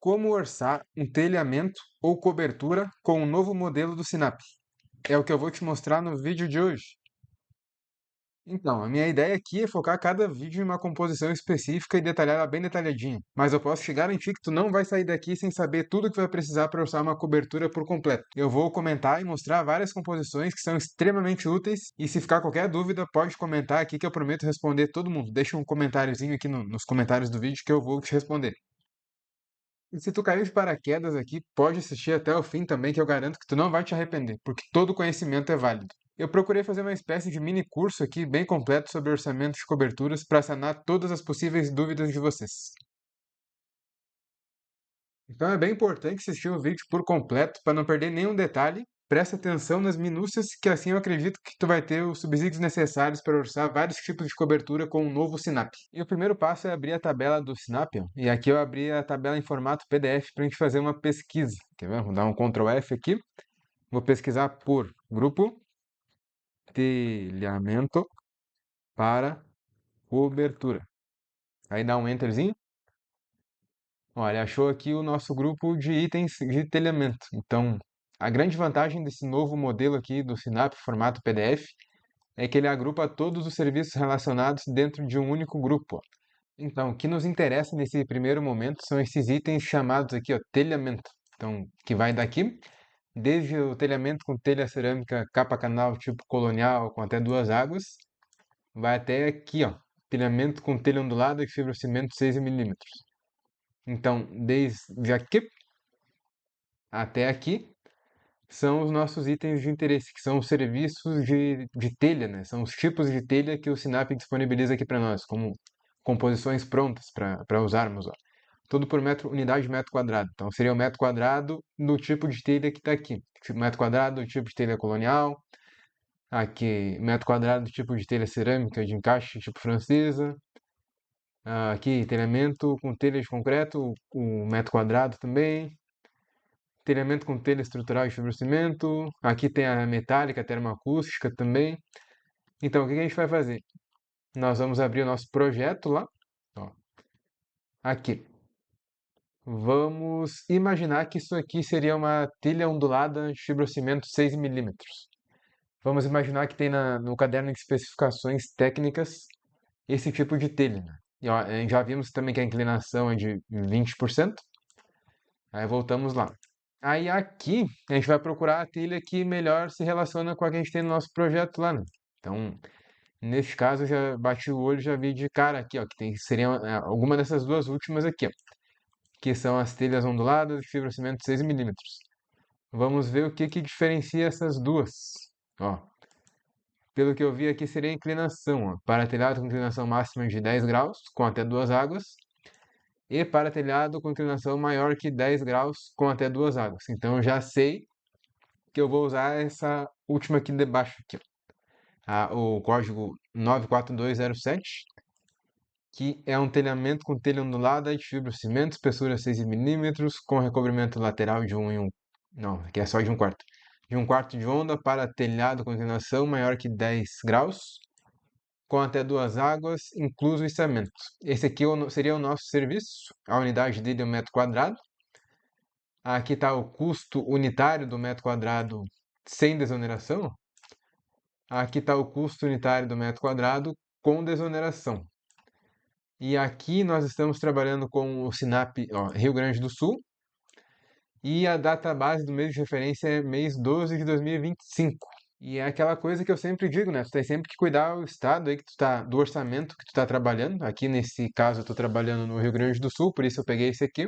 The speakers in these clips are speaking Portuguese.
Como orçar um telhamento ou cobertura com um novo modelo do Sinap? É o que eu vou te mostrar no vídeo de hoje. Então, a minha ideia aqui é focar cada vídeo em uma composição específica e detalhar ela bem detalhadinha. Mas eu posso te garantir que tu não vai sair daqui sem saber tudo que vai precisar para orçar uma cobertura por completo. Eu vou comentar e mostrar várias composições que são extremamente úteis. E se ficar qualquer dúvida, pode comentar aqui que eu prometo responder todo mundo. Deixa um comentáriozinho aqui nos comentários do vídeo que eu vou te responder. E se tu caiu de paraquedas aqui, pode assistir até o fim também, que eu garanto que tu não vai te arrepender, porque todo conhecimento é válido. Eu procurei fazer uma espécie de mini curso aqui, bem completo sobre orçamento de coberturas, para sanar todas as possíveis dúvidas de vocês. Então é bem importante assistir o vídeo por completo para não perder nenhum detalhe. Presta atenção nas minúcias, que assim eu acredito que tu vai ter os subsídios necessários para orçar vários tipos de cobertura com um novo Sinap. E o primeiro passo é abrir a tabela do Sinap, ó. E aqui eu abri a tabela em formato PDF para a gente fazer uma pesquisa. Quer ver? Vou dar um Ctrl F aqui. Vou pesquisar por grupo telhamento para cobertura. Aí dá um enterzinho. Olha, achou aqui o nosso grupo de itens de telhamento. Então, a grande vantagem desse novo modelo aqui do Sinap formato PDF é que ele agrupa todos os serviços relacionados dentro de um único grupo, ó. Então, o que nos interessa nesse primeiro momento são esses itens chamados aqui, ó, telhamento. Então, que vai daqui, desde o telhamento com telha cerâmica capa canal tipo colonial com até 2 águas, vai até aqui, ó, telhamento com telha ondulada de fibrocimento 6 milímetros. Então, desde aqui até aqui são os nossos itens de interesse, que são os serviços de telha, né? São os tipos de telha que o Sinap disponibiliza aqui para nós, como composições prontas para usarmos, ó. Tudo por unidade de metro quadrado. Então, seria o metro quadrado do tipo de telha que está aqui. Metro quadrado do tipo de telha colonial. Aqui, metro quadrado do tipo de telha cerâmica de encaixe tipo francesa. Aqui, telhamento com telha de concreto, o metro quadrado também. Telhamento com telha estrutural de fibrocimento. Aqui tem a metálica, termoacústica também. Então, o que a gente vai fazer? Nós vamos abrir o nosso projeto lá. Ó, aqui. Vamos imaginar que isso aqui seria uma telha ondulada de fibrocimento 6 milímetros. Vamos imaginar que tem no caderno de especificações técnicas esse tipo de telha, né? E ó, já vimos também que a inclinação é de 20%. Aí voltamos lá. Aí aqui a gente vai procurar a telha que melhor se relaciona com a que a gente tem no nosso projeto lá, né? Então, nesse caso, eu já bati o olho e já vi de cara aqui, ó, que seriam alguma dessas duas últimas aqui, ó, que são as telhas onduladas de fibrocimento 6 milímetros. Vamos ver o que que diferencia essas duas. Ó, pelo que eu vi aqui seria a inclinação, ó, para telhado com inclinação máxima de 10 graus, com até 2 águas, e para telhado com inclinação maior que 10 graus, com até 2 águas. Então eu já sei que eu vou usar essa última aqui de baixo, aqui, ó, o código 94207, que é um telhamento com telha ondulada de fibrocimento, espessura 6 milímetros, com recobrimento lateral de 1 em 1. Não, aqui é só de 1/4. De 1/4 de onda para telhado com inclinação maior que 10 graus, com até 2 águas, incluso o içamento. Esse aqui seria o nosso serviço, a unidade dele é 1 metro quadrado. Aqui está o custo unitário do metro quadrado sem desoneração. Aqui está o custo unitário do metro quadrado com desoneração. E aqui nós estamos trabalhando com o Sinap, ó, Rio Grande do Sul. E a data base do mês de referência é mês 12 de 2025. E é aquela coisa que eu sempre digo, né? Tu tem sempre que cuidar do estado aí que tu tá, do orçamento que tu tá trabalhando. Aqui nesse caso eu tô trabalhando no Rio Grande do Sul, por isso eu peguei esse aqui.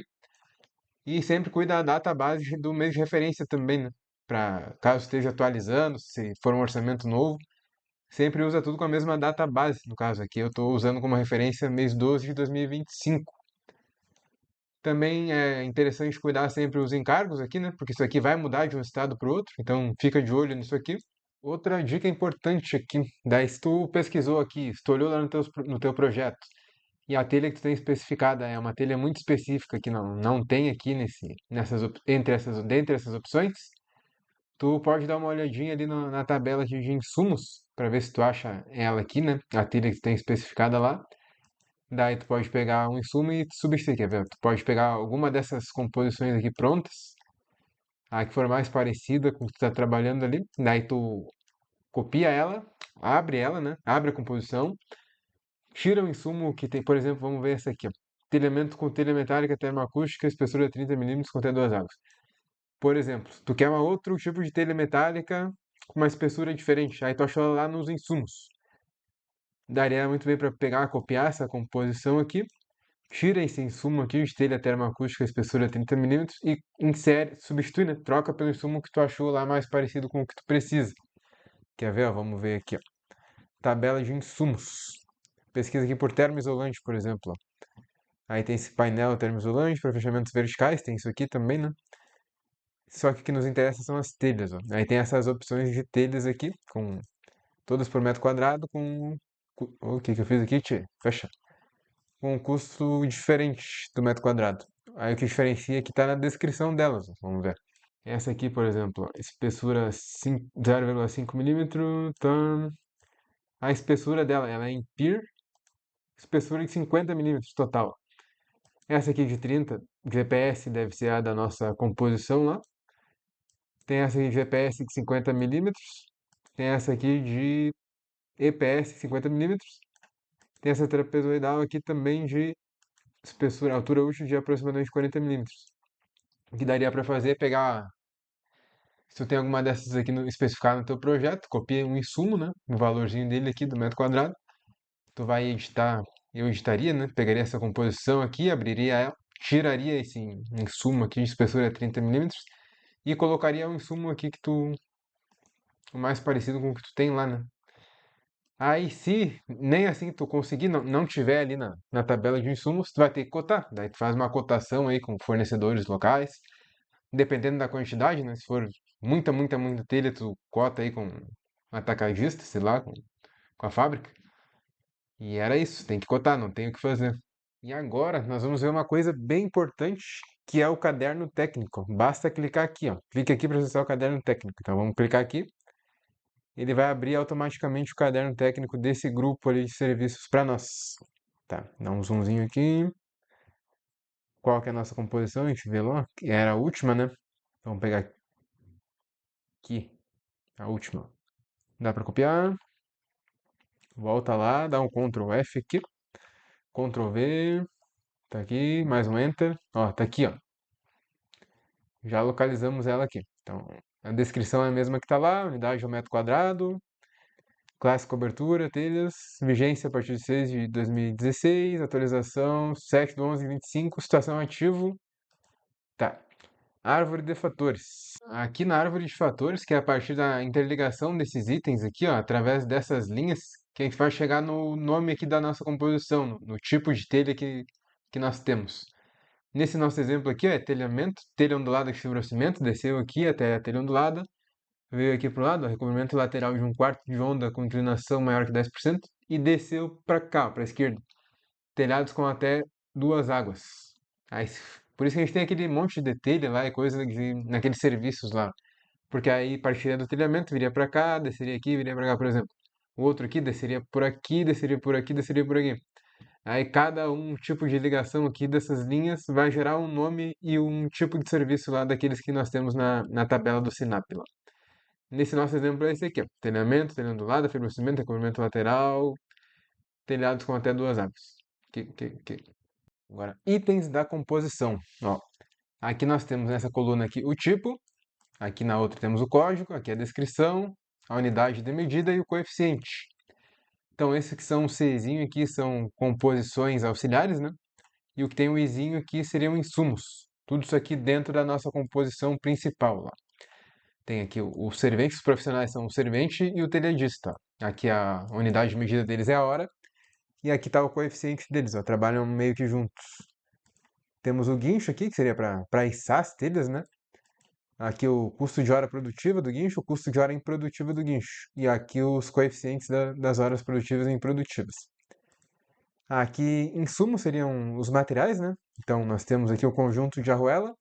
E sempre cuida da data base do mês de referência também, né? Para caso esteja atualizando, se for um orçamento novo, sempre usa tudo com a mesma data base. No caso aqui eu estou usando como referência mês 12 de 2025. Também é interessante cuidar sempre os encargos aqui, né? Porque isso aqui vai mudar de um estado para o outro, então fica de olho nisso aqui. Outra dica importante aqui, daí se tu pesquisou aqui, se tu olhou lá no teu projeto, e a telha que tu tem especificada é uma telha muito específica que não tem aqui dentre essas opções, tu pode dar uma olhadinha ali na tabela de insumos, para ver se tu acha ela aqui, né? A telha que tu tem especificada lá. Daí tu pode pegar um insumo e substituir, quer ver? Tu pode pegar alguma dessas composições aqui prontas, a que for mais parecida com o que tu tá trabalhando ali, daí tu copia ela, abre ela, né? Abre a composição, tira o insumo que tem, por exemplo, vamos ver essa aqui, ó. Telhamento com telha metálica termoacústica, espessura 30 milímetros, contém duas águas. Por exemplo, tu quer uma outro tipo de telha metálica com uma espessura diferente, aí tu achou ela lá nos insumos. Daria muito bem para pegar, copiar essa composição aqui, tira esse insumo aqui de telha termoacústica, espessura 30 milímetros e insere, substitui, né? Troca pelo insumo que tu achou lá mais parecido com o que tu precisa. Quer ver? Ó, vamos ver aqui, ó. Tabela de insumos. Pesquisa aqui por termoisolante, por exemplo, ó. Aí tem esse painel termoisolante para fechamentos verticais, tem isso aqui também, né? Só que o que nos interessa são as telhas, ó. Aí tem essas opções de telhas aqui, com todas por metro quadrado, com... O que que eu fiz aqui, tchê? Fecha. Com um custo diferente do metro quadrado. Aí o que diferencia aqui está na descrição delas, ó. Vamos ver. Essa aqui, por exemplo, ó, espessura 0,5 milímetros, então a espessura dela, ela é em PIR, espessura de 50 milímetros total. Essa aqui de 30 GPS deve ser a da nossa composição lá. Tem essa aqui de GPS de 50 milímetros. Tem essa aqui de EPS 50 milímetros. Tem essa trapezoidal aqui também de espessura, altura útil de aproximadamente 40 milímetros. O que daria para fazer é pegar, se tu tem alguma dessas aqui especificada no teu projeto, copia um insumo, né? No valorzinho dele aqui do metro quadrado. Tu vai editar, eu editaria, né? Pegaria essa composição aqui, abriria ela, tiraria esse insumo aqui de espessura 30 milímetros e colocaria um insumo aqui que tu, o mais parecido com o que tu tem lá, né? Aí, se nem assim tu conseguir, não tiver ali na tabela de insumos, tu vai ter que cotar. Daí tu faz uma cotação aí com fornecedores locais, dependendo da quantidade, né? Se for muita telha, tu cota aí com atacadista, sei lá, com a fábrica. E era isso, tem que cotar, não tem o que fazer. E agora nós vamos ver uma coisa bem importante, que é o caderno técnico. Basta clicar aqui, ó. Clique aqui para acessar o caderno técnico. Então vamos clicar aqui. Ele vai abrir automaticamente o caderno técnico desse grupo ali de serviços para nós. Tá, dá um zoomzinho aqui. Qual que é a nossa composição? A gente vê lá, que era a última, né? Vamos pegar aqui, a última. Dá para copiar. Volta lá, dá um Ctrl F aqui. Ctrl V. Tá aqui, mais um Enter. Ó, tá aqui, ó. Já localizamos ela aqui. Então, a descrição é a mesma que tá lá, unidade ao metro quadrado, classe cobertura, telhas, vigência a partir de 6 de 2016, atualização 7 de 11 de 25, situação ativo. Tá. Árvore de fatores. Aqui na árvore de fatores, que é a partir da interligação desses itens aqui, ó, através dessas linhas, que a gente vai chegar no nome aqui da nossa composição, no tipo de telha que nós temos. Nesse nosso exemplo aqui, ó, é telhamento, telha ondulada de fibrocimento, desceu aqui até a telha ondulada, veio aqui para o lado, ó, recobrimento lateral de um quarto de onda com inclinação maior que 10% e desceu para cá, para a esquerda. Telhados com até duas águas. Aí, por isso que a gente tem aquele monte de telha lá e coisa naqueles serviços lá. Porque aí partiria do telhamento, viria para cá, desceria aqui, viria para cá, por exemplo. O outro aqui desceria por aqui, desceria por aqui, desceria por aqui. Aí cada um tipo de ligação aqui dessas linhas vai gerar um nome e um tipo de serviço lá daqueles que nós temos na tabela do Sinap lá. Nesse nosso exemplo é esse aqui, ó. Telhamento, telhado ondulado, fibrocimento, recobrimento lateral, telhados com até duas águas. Agora, itens da composição. Ó, aqui nós temos nessa coluna aqui o tipo, aqui na outra temos o código, aqui a descrição, a unidade de medida e o coeficiente. Então, esses que são o Czinho aqui são composições auxiliares, né? E o que tem o Izinho aqui seriam insumos. Tudo isso aqui dentro da nossa composição principal lá. Tem aqui os serventes, os profissionais são o servente e o telhadista. Aqui a unidade de medida deles é a hora. E aqui está o coeficiente deles, ó, trabalham meio que juntos. Temos o guincho aqui, que seria para içar as telhas, né? Aqui o custo de hora produtiva do guincho, o custo de hora improdutiva do guincho. E aqui os coeficientes das horas produtivas e improdutivas. Aqui, insumos seriam os materiais, né? Então, nós temos aqui o conjunto de arruela.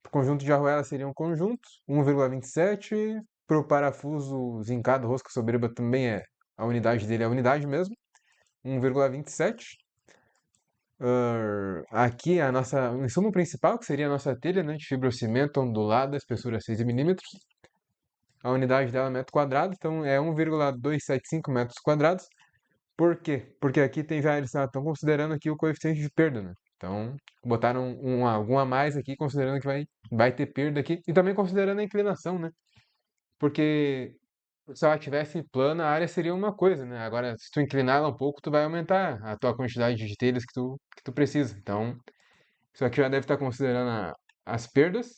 O conjunto de arruela seria um conjunto, 1,27. Para o parafuso zincado, rosca soberba também a unidade dele é a unidade mesmo, 1,27. Aqui o insumo principal, que seria a nossa telha, né, de fibrocimento ondulada, espessura 6 milímetros. A unidade dela é metro quadrado, então é 1,275 metros quadrados. Por quê? Porque aqui tem já, eles estão considerando aqui o coeficiente de perda, né? Então, botaram algum a mais aqui, considerando que vai ter perda aqui. E também considerando a inclinação, né? Porque se ela tivesse plana, a área seria uma coisa, né? Agora, se tu inclinar ela um pouco, tu vai aumentar a tua quantidade de telhas que tu precisa. Então, isso aqui já deve estar considerando as perdas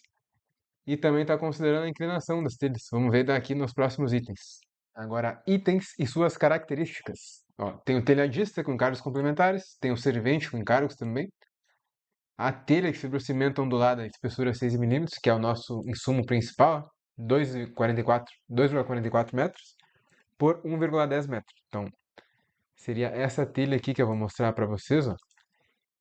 e também está considerando a inclinação das telhas. Vamos ver daqui nos próximos itens. Agora, itens e suas características. Ó, tem o telhadista com encargos complementares, tem o servente com encargos também. A telha de fibrocimento ondulada de espessura 6 milímetros, que é o nosso insumo principal, 2,44 metros por 1,10 metros. Então, seria essa telha aqui que eu vou mostrar para vocês. Ó.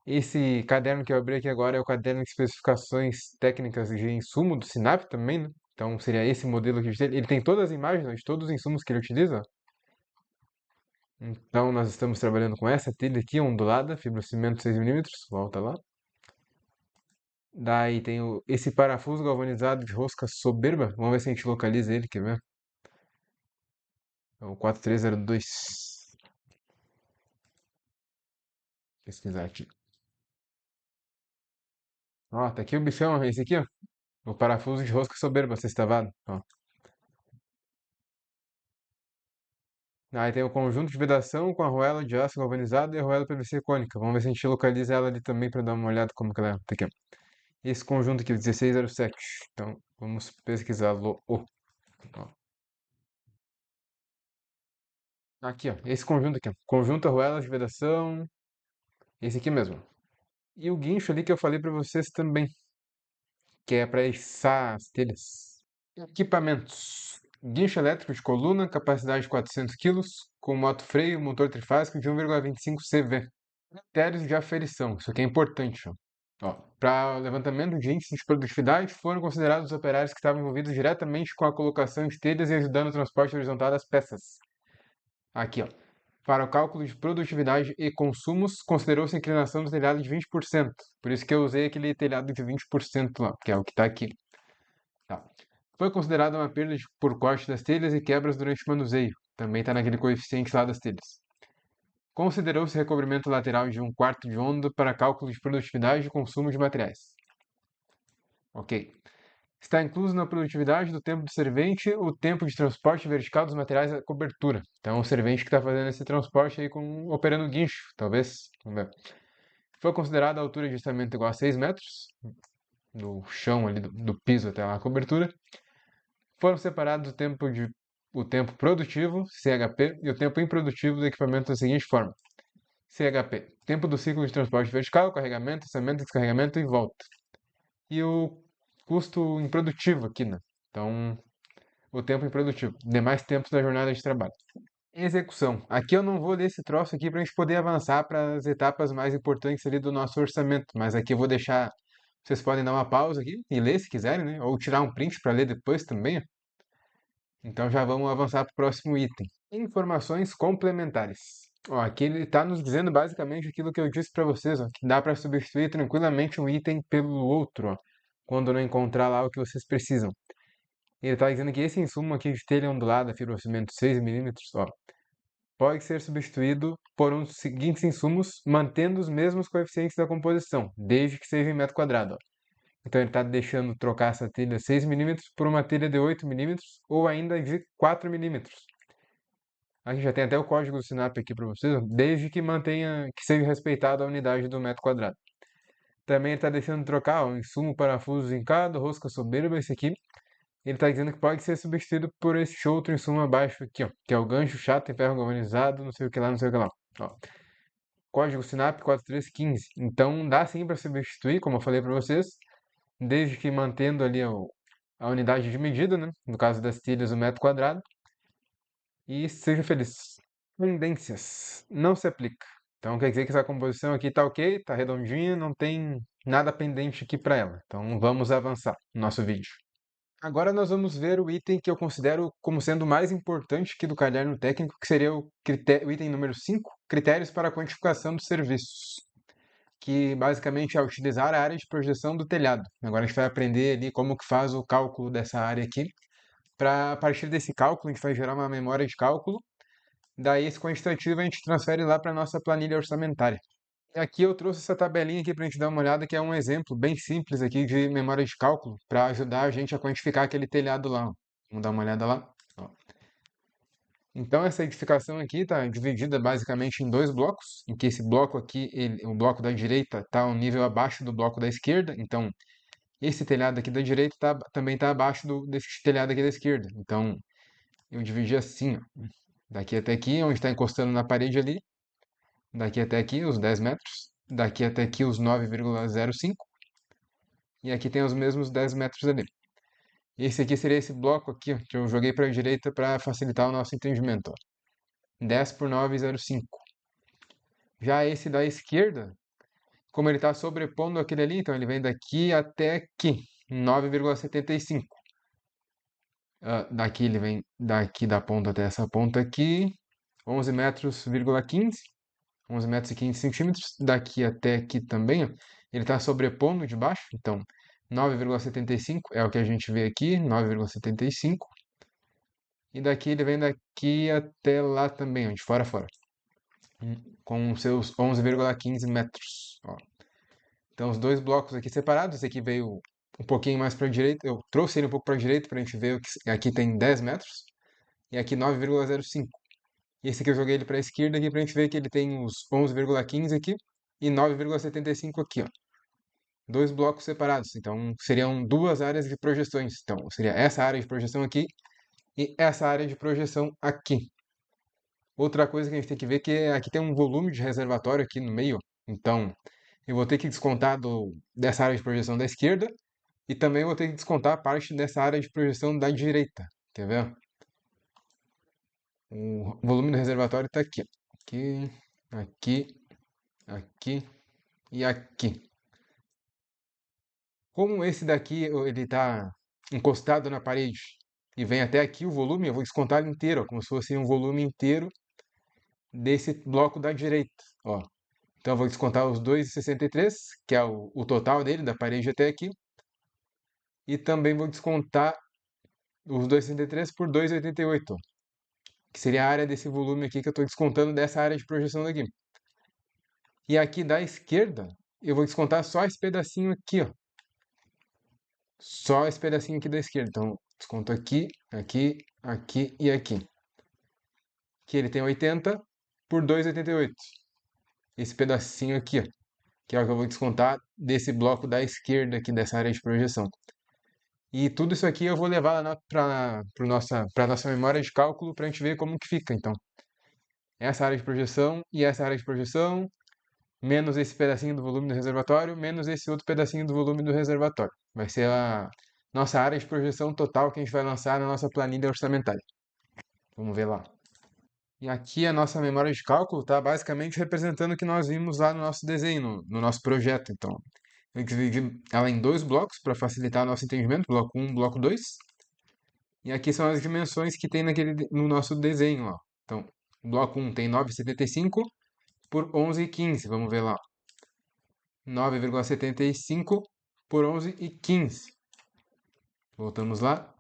Esse caderno que eu abri aqui agora é o caderno de especificações técnicas de insumo do Sinap também, né? Então, seria esse modelo aqui de telha. Ele tem todas as imagens, ó, de todos os insumos que ele utiliza. Ó. Então, nós estamos trabalhando com essa telha aqui, ondulada, fibrocimento 6 milímetros, volta lá. Daí tem esse parafuso galvanizado de rosca soberba. Vamos ver se a gente localiza ele, quer ver? É o 4302. Pesquisar aqui. Ó, tá aqui o bichão, esse aqui, ó. O parafuso de rosca soberba, sextavado. Ó. Aí tem o conjunto de vedação com a arruela de aço galvanizado e a arruela PVC cônica. Vamos ver se a gente localiza ela ali também para dar uma olhada como que ela é. Tá aqui, ó. Esse conjunto aqui, o 1607. Então, vamos pesquisá-lo. Ó. Aqui, ó. Esse conjunto aqui, ó. Conjunto arruela de vedação. Esse aqui mesmo. E o guincho ali que eu falei para vocês também, que é para içar as telhas. Equipamentos. Guincho elétrico de coluna, capacidade de 400 kg, com moto freio, motor trifásico de 1,25 CV. Critérios de aferição. Isso aqui é importante. Ó. Para levantamento de índice de produtividade, foram considerados os operários que estavam envolvidos diretamente com a colocação de telhas e ajudando no transporte horizontal das peças. Aqui, ó. Para o cálculo de produtividade e consumos, considerou-se a inclinação do telhado de 20%. Por isso que eu usei aquele telhado de 20% lá, que é o que está aqui. Tá. Foi considerada uma perda por corte das telhas e quebras durante o manuseio. Também está naquele coeficiente lá das telhas. Considerou-se recobrimento lateral de 1/4 de onda para cálculo de produtividade e consumo de materiais. Ok. Está incluso na produtividade do tempo do servente o tempo de transporte vertical dos materiais à cobertura. Então, o servente que está fazendo esse transporte aí operando guincho, talvez. Vamos ver. Foi considerada a altura de ajustamento igual a 6 metros, do chão ali, do piso até lá a cobertura. Foram separados o tempo produtivo, CHP, e o tempo improdutivo do equipamento da seguinte forma. CHP, tempo do ciclo de transporte vertical, carregamento, içamento, descarregamento e volta. E o custo improdutivo aqui, né? Então, o tempo improdutivo, demais tempos da jornada de trabalho. Execução. Aqui eu não vou ler esse troço aqui para a gente poder avançar para as etapas mais importantes ali do nosso orçamento, mas aqui eu vou deixar, vocês podem dar uma pausa aqui e ler se quiserem, né? Ou tirar um print para ler depois também. Ó. Então já vamos avançar para o próximo item. Informações complementares. Ó, aqui ele está nos dizendo basicamente aquilo que eu disse para vocês, ó, que dá para substituir tranquilamente um item pelo outro, ó, quando não encontrar lá o que vocês precisam. Ele está dizendo que esse insumo aqui de telha ondulada, fibrocimento 6 milímetros, ó, pode ser substituído por uns seguintes insumos, mantendo os mesmos coeficientes da composição, desde que seja em metro quadrado. Ó. Então ele está deixando trocar essa telha 6 milímetros por uma telha de 8 milímetros ou ainda de 4 milímetros. Aqui já tem até o código do Sinap aqui para vocês, desde que mantenha, que seja respeitada a unidade do metro quadrado. Também ele está deixando trocar o insumo parafuso zincado, rosca soberba, esse aqui. Ele está dizendo que pode ser substituído por esse outro insumo abaixo aqui, ó, que é o gancho chato em ferro galvanizado, não sei o que lá, não sei o que lá. Ó. Código Sinap 4315. Então dá sim para substituir, como eu falei para vocês, desde que mantendo ali a unidade de medida, né? No caso das telhas, o metro quadrado. E seja feliz. Tendências. Não se aplica. Então quer dizer que essa composição aqui está ok, está redondinha, não tem nada pendente aqui para ela. Então vamos avançar no nosso vídeo. Agora nós vamos ver o item que eu considero como sendo o mais importante aqui do caderno técnico, que seria o item número 5, critérios para a quantificação dos serviços. que basicamente é utilizar a área de projeção do telhado. Agora a gente vai aprender ali como que faz o cálculo dessa área aqui. A partir desse cálculo, a gente vai gerar uma memória de cálculo. Daí esse quantitativo a gente transfere lá para a nossa planilha orçamentária. E aqui eu trouxe essa tabelinha aqui para a gente dar uma olhada, que é um exemplo bem simples aqui de memória de cálculo para ajudar a gente a quantificar aquele telhado lá. Ó. Vamos dar uma olhada lá. Ó. Então essa edificação aqui está dividida basicamente em dois blocos, em que esse bloco aqui, o bloco da direita está um nível abaixo do bloco da esquerda, então esse telhado aqui da direita também está abaixo desse telhado aqui da esquerda. Então eu dividi assim, ó, daqui até aqui, onde está encostando na parede ali, daqui até aqui os 10 metros, daqui até aqui os 9,05 e aqui tem os mesmos 10 metros ali. Esse aqui seria esse bloco aqui, ó, que eu joguei para a direita para facilitar o nosso entendimento. Ó. 10 por 9,05. Já esse da esquerda, como ele está sobrepondo aquele ali, então ele vem daqui até aqui, 9,75. Daqui ele vem daqui da ponta até essa ponta aqui, 11 metros,15, 11 metros e 15 centímetros. Daqui até aqui também, ó, ele está sobrepondo de baixo, então 9,75 é o que a gente vê aqui, 9,75. E daqui ele vem daqui até lá também, ó, de fora a fora, com seus 11,15 metros. Ó. Então, os dois blocos aqui separados, esse aqui veio um pouquinho mais para a direita, eu trouxe ele um pouco para a direita para a gente ver que aqui tem 10 metros e aqui 9,05. E esse aqui eu joguei ele para a esquerda aqui para a gente ver que ele tem os 11,15 aqui e 9,75 aqui, ó. Dois blocos separados, então seriam duas áreas de projeções. Então, seria essa área de projeção aqui e essa área de projeção aqui. Outra coisa que a gente tem que ver é que aqui tem um volume de reservatório aqui no meio. Então, eu vou ter que descontar dessa área de projeção da esquerda e também vou ter que descontar a parte dessa área de projeção da direita. Quer ver? O volume do reservatório está aqui. Aqui, aqui, aqui e aqui. Como esse daqui ele está encostado na parede e vem até aqui o volume, eu vou descontar ele inteiro, ó, como se fosse um volume inteiro desse bloco da direita. Ó. Então eu vou descontar os 2,63, que é o total dele, da parede até aqui. E também vou descontar os 2,63 por 2,88, que seria a área desse volume aqui que eu estou descontando dessa área de projeção daqui. E aqui da esquerda, eu vou descontar só esse pedacinho aqui, ó. Só esse pedacinho aqui da esquerda. Então, desconto aqui, aqui, aqui e aqui. Que ele tem 80 por 2,88. Esse pedacinho aqui, ó, que é o que eu vou descontar desse bloco da esquerda aqui, dessa área de projeção. E tudo isso aqui eu vou levar para a nossa memória de cálculo para a gente ver como que fica. Então, essa área de projeção e essa área de projeção, menos esse pedacinho do volume do reservatório, menos esse outro pedacinho do volume do reservatório. Vai ser a nossa área de projeção total que a gente vai lançar na nossa planilha orçamentária. Vamos ver lá. E aqui a nossa memória de cálculo está basicamente representando o que nós vimos lá no nosso desenho, no nosso projeto. Então, eu dividi ela em dois blocos para facilitar nosso entendimento, bloco 1 e bloco 2. E aqui são as dimensões que tem no nosso desenho. Ó. Então, o bloco 1 tem 9,75 por 11,15. Vamos ver lá. 9,75 por 11,15. Voltamos lá.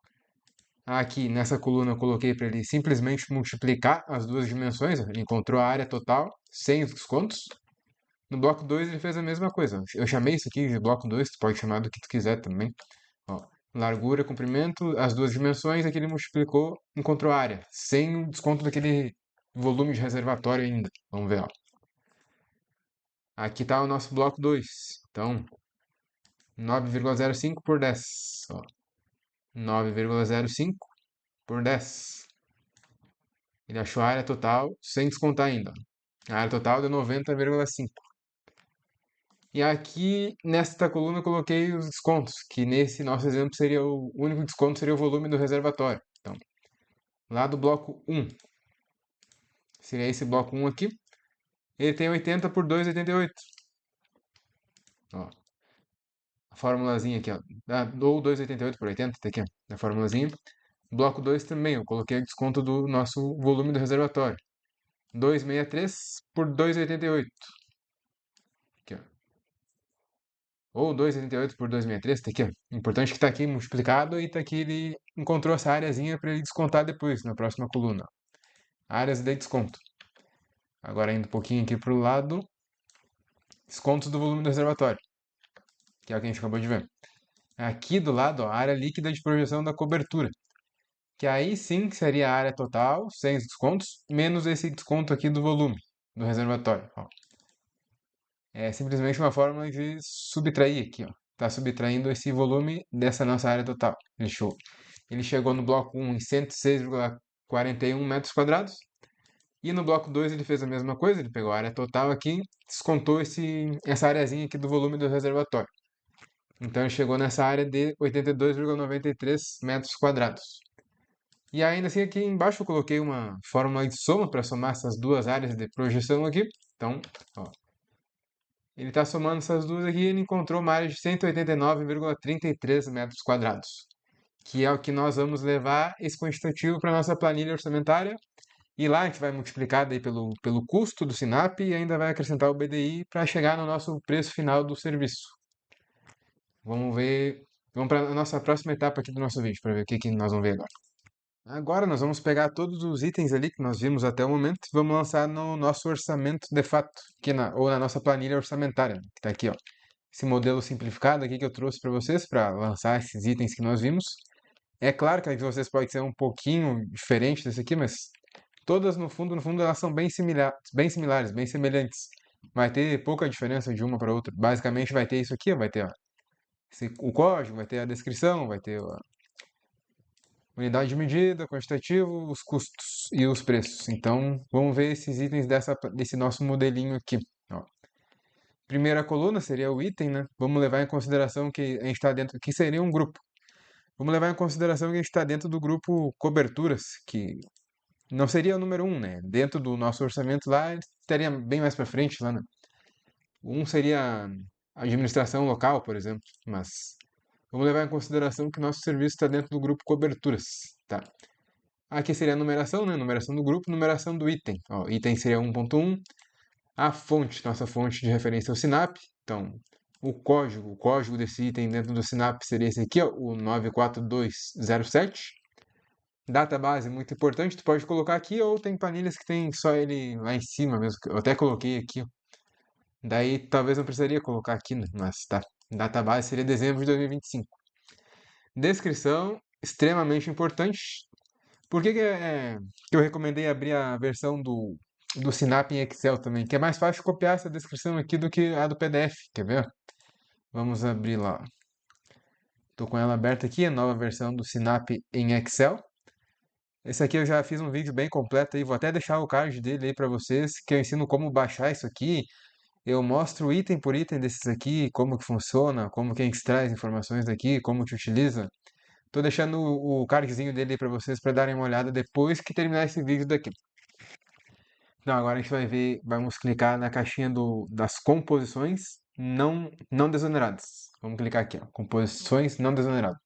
Aqui nessa coluna eu coloquei para ele simplesmente multiplicar as duas dimensões. Ele encontrou a área total sem os descontos. No bloco 2 ele fez a mesma coisa. Eu chamei isso aqui de bloco 2, tu pode chamar do que tu quiser também. Ó, largura, comprimento, as duas dimensões, aqui ele multiplicou, encontrou a área, sem o desconto daquele volume de reservatório ainda. Vamos ver, ó. Aqui está o nosso bloco 2. Então, 9,05 por 10. Ó. 9,05 por 10. Ele achou a área total sem descontar ainda. A área total deu 90,5. E aqui, nesta coluna, eu coloquei os descontos, que nesse nosso exemplo seria o único desconto seria o volume do reservatório. Então, lá do bloco 1, seria esse bloco 1 aqui, ele tem 80 por 2,88. Ó, a formulazinha aqui, ó, ou 2,88 por 80, tá aqui, ó, a formulazinha. Bloco 2 também, eu coloquei o desconto do nosso volume do reservatório. 2,63 por 2,88. Aqui, ó. ou 2,88 por 2,63, tá aqui, ó. Importante que tá aqui multiplicado e tá aqui ele encontrou essa areazinha para ele descontar depois, na próxima coluna. Áreas de desconto. Agora indo um pouquinho aqui pro lado, descontos do volume do reservatório, que é o que a gente acabou de ver. Aqui do lado, ó, a área líquida de projeção da cobertura, que aí sim seria a área total, sem os descontos, menos esse desconto aqui do volume do reservatório. Ó. É simplesmente uma forma de subtrair aqui, ó. Tá subtraindo esse volume dessa nossa área total. Ele chegou no bloco 1 em 106,41 metros quadrados. E no bloco 2 ele fez a mesma coisa, ele pegou a área total aqui, descontou essa areazinha aqui do volume do reservatório. Então ele chegou nessa área de 82,93 metros quadrados. E ainda assim aqui embaixo eu coloquei uma fórmula de soma para somar essas duas áreas de projeção aqui. Então, ó, ele está somando essas duas aqui e ele encontrou uma área de 189,33 metros quadrados, que é o que nós vamos levar esse quantitativo para a nossa planilha orçamentária. E lá a gente vai multiplicar daí pelo custo do SINAP e ainda vai acrescentar o BDI para chegar no nosso preço final do serviço. Vamos ver. Vamos para a nossa próxima etapa aqui do nosso vídeo, para ver o que nós vamos ver agora. Agora nós vamos pegar todos os itens ali que nós vimos até o momento e vamos lançar no nosso orçamento de fato, ou na nossa planilha orçamentária, que está aqui, ó. Esse modelo simplificado aqui que eu trouxe para vocês, para lançar esses itens que nós vimos. É claro que a de vocês pode ser um pouquinho diferente desse aqui, mas todas no fundo, elas são bem similares, bem semelhantes. Vai ter pouca diferença de uma para outra. Basicamente vai ter isso aqui, ó, vai ter ó, o código, vai ter a descrição, vai ter a unidade de medida, quantitativo, os custos e os preços. Então, vamos ver esses itens desse nosso modelinho aqui. Ó. Primeira coluna seria o item, né? Vamos levar em consideração que a gente está dentro, que seria um grupo. Vamos levar em consideração que a gente está dentro do grupo coberturas, que não seria o número um, né? Dentro do nosso orçamento lá, estaria bem mais para frente lá, né? Um seria a administração local, por exemplo, mas vamos levar em consideração que nosso serviço está dentro do grupo coberturas, tá? Aqui seria a numeração, né? Numeração do grupo, numeração do item. Ó, item seria 1.1. A fonte, nossa fonte de referência é o SINAP. Então, o código desse item dentro do SINAP seria esse aqui, ó, o 94207. Database, muito importante, tu pode colocar aqui ou tem planilhas que tem só ele lá em cima mesmo. Eu até coloquei aqui, ó. Daí talvez não precisaria colocar aqui, né? Mas tá. Database seria dezembro de 2025. Descrição, extremamente importante. Por que eu recomendei abrir a versão do Sinap em Excel também? Que é mais fácil copiar essa descrição aqui do que a do PDF. Quer ver? Vamos abrir lá. Estou com ela aberta aqui, a nova versão do Sinap em Excel. Esse aqui eu já fiz um vídeo bem completo aí, vou até deixar o card dele aí para vocês, que eu ensino como baixar isso aqui. Eu mostro item por item desses aqui, como que funciona, como que a gente extrai as informações daqui, como que utiliza. Tô deixando o cardzinho dele aí para vocês para darem uma olhada depois que terminar esse vídeo daqui. Então agora a gente vai ver, vamos clicar na caixinha das composições não desoneradas. Vamos clicar aqui, ó, composições não desoneradas.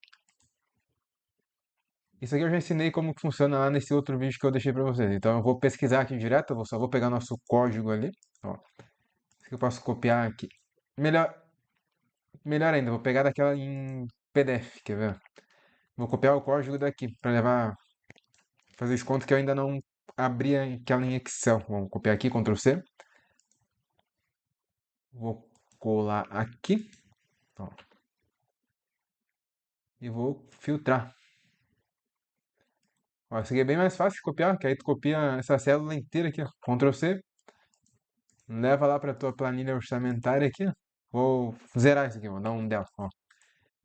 Isso aqui eu já ensinei como que funciona lá nesse outro vídeo que eu deixei para vocês. Então eu vou pesquisar aqui direto, eu só vou pegar nosso código ali. Ó. Isso aqui eu posso copiar aqui. Melhor, melhor ainda, vou pegar daquela em PDF, quer ver? Vou copiar o código daqui para levar, fazer esse conto que eu ainda não abri aquela em Excel. Vamos copiar aqui, Ctrl C. Vou colar aqui. Ó. E vou filtrar. Ó, isso aqui é bem mais fácil de copiar, que aí tu copia essa célula inteira aqui, ó. Ctrl C. Leva lá para tua planilha orçamentária aqui, ó. Vou zerar isso aqui, vou dar um del, ó.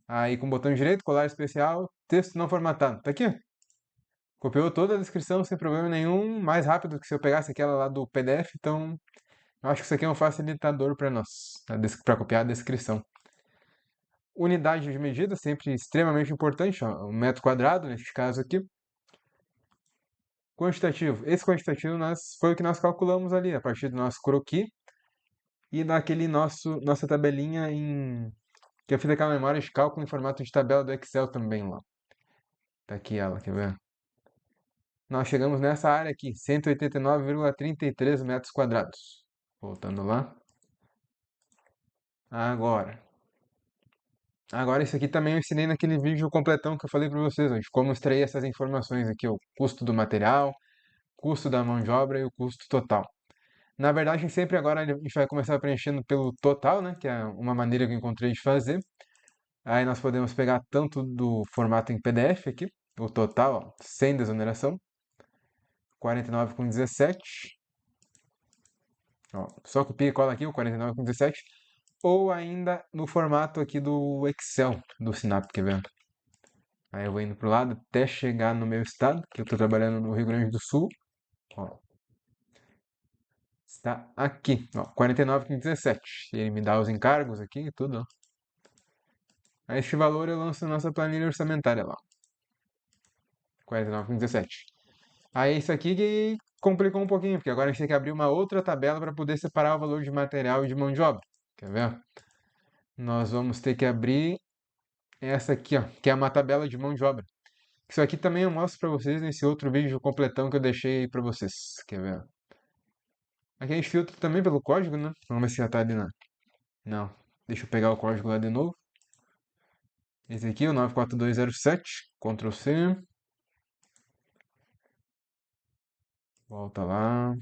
Aí com o botão direito, colar especial, texto não formatado. Tá aqui, ó. Copiou toda a descrição sem problema nenhum, mais rápido que se eu pegasse aquela lá do PDF, então eu acho que isso aqui é um facilitador para nós, para copiar a descrição. Unidade de medida, sempre extremamente importante, ó, um metro quadrado, neste caso aqui. Quantitativo. Esse quantitativo foi o que nós calculamos ali, a partir do nosso croquis e daquele nossa tabelinha que eu fiz aquela memória de cálculo em formato de tabela do Excel também lá. Tá aqui ela, quer ver? Nós chegamos nessa área aqui, 189,33 metros quadrados. Voltando lá. Agora, Agora, isso aqui também eu ensinei naquele vídeo completão que eu falei para vocês hoje, como extrair essas informações aqui, o custo do material, custo da mão de obra e o custo total. Na verdade, sempre agora a gente vai começar preenchendo pelo total, né, que é uma maneira que eu encontrei de fazer. Aí nós podemos pegar tanto do formato em PDF aqui, o total, ó, sem desoneração, 49,17. Ó, só copia e cola aqui o 49,17. Ou ainda no formato aqui do Excel, do Sinap, quer ver? Aí eu vou indo pro lado até chegar no meu estado, que eu tô trabalhando no Rio Grande do Sul. Ó, está aqui, ó, 49,17. Ele me dá os encargos aqui e tudo, ó. A este valor eu lanço a nossa planilha orçamentária lá, 49,17. Aí isso aqui que complicou um pouquinho, porque agora a gente tem que abrir uma outra tabela para poder separar o valor de material e de mão de obra. Quer ver? Nós vamos ter que abrir essa aqui, ó, que é uma tabela de mão de obra. Isso aqui também eu mostro para vocês nesse outro vídeo completão que eu deixei aí para vocês. Quer ver? Aqui a gente filtra também pelo código, né? Vamos ver se já tá ali na... Não. Deixa eu pegar o código lá de novo. Esse aqui, o 94207. Ctrl C. Volta lá.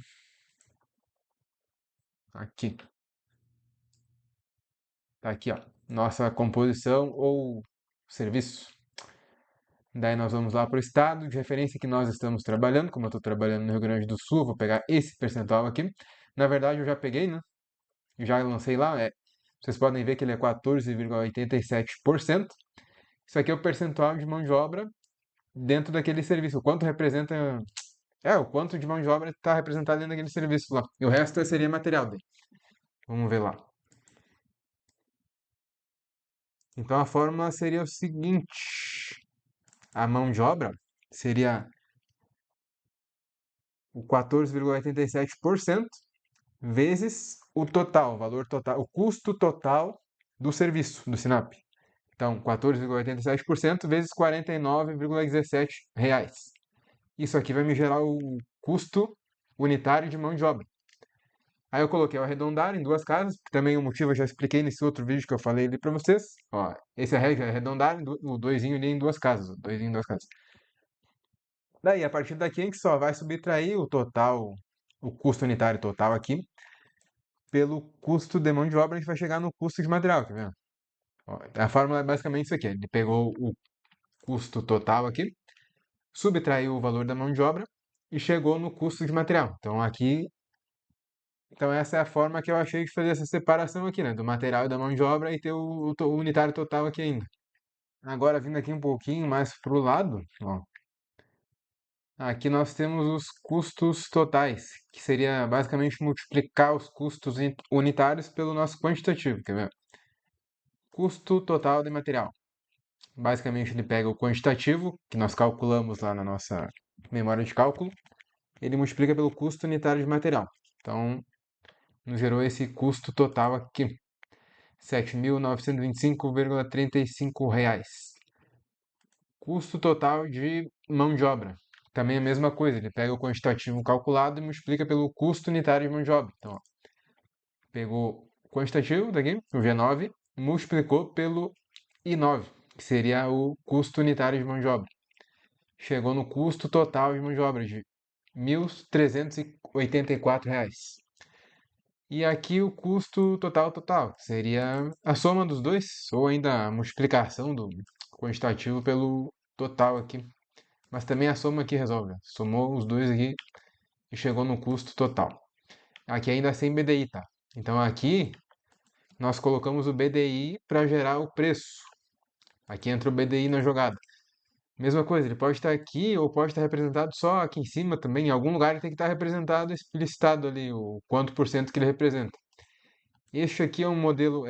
Aqui. Tá aqui, ó. Nossa composição ou serviço. Daí nós vamos lá para o estado de referência que nós estamos trabalhando. Como eu estou trabalhando no Rio Grande do Sul, vou pegar esse percentual aqui. Na verdade, eu já peguei, né? Já lancei lá. Vocês podem ver que ele é 14,87%. Isso aqui é o percentual de mão de obra dentro daquele serviço. O quanto representa. O quanto de mão de obra está representado dentro daquele serviço lá. E o resto seria material dele. Vamos ver lá. Então a fórmula seria o seguinte: a mão de obra seria o 14,87% vezes o total, o valor total, o custo total do serviço do Sinap. Então, 14,87% vezes R$ 49,17 reais. Isso aqui vai me gerar o custo unitário de mão de obra. Aí eu coloquei o arredondar em duas casas, que também o motivo eu já expliquei nesse outro vídeo que eu falei ali para vocês. Ó, esse é arredondar, o doisinho ali em duas casas, o doisinho em duas casas. Daí, a partir daqui, a gente só vai subtrair o total, o custo unitário total aqui, pelo custo de mão de obra, a gente vai chegar no custo de material, tá vendo? Ó, a fórmula é basicamente isso aqui. Ele pegou o custo total aqui, subtraiu o valor da mão de obra e chegou no custo de material. Então essa é a forma que eu achei de fazer essa separação aqui, né? Do material e da mão de obra e ter o unitário total aqui ainda. Agora, vindo aqui um pouquinho mais pro lado, ó. Aqui nós temos os custos totais, que seria basicamente multiplicar os custos unitários pelo nosso quantitativo, quer ver? Custo total de material. Basicamente ele pega o quantitativo, que nós calculamos lá na nossa memória de cálculo, ele multiplica pelo custo unitário de material. Então, nos gerou esse custo total aqui, R$ 7.925,35. Custo total de mão de obra. Também é a mesma coisa, ele pega o quantitativo calculado e multiplica pelo custo unitário de mão de obra. Então, ó, pegou o quantitativo daqui, o V9, multiplicou pelo I9, que seria o custo unitário de mão de obra. Chegou no custo total de mão de obra de R$ 1.384. E aqui o custo total seria a soma dos dois, ou ainda a multiplicação do quantitativo pelo total aqui. Mas também a soma aqui resolve. Somou os dois aqui e chegou no custo total. Aqui ainda sem BDI, tá? Então aqui nós colocamos o BDI para gerar o preço. Aqui entra o BDI na jogada. Mesma coisa, ele pode estar aqui ou pode estar representado só aqui em cima também. Em algum lugar ele tem que estar representado, explicitado ali, o quanto por cento que ele representa. Este aqui é um modelo,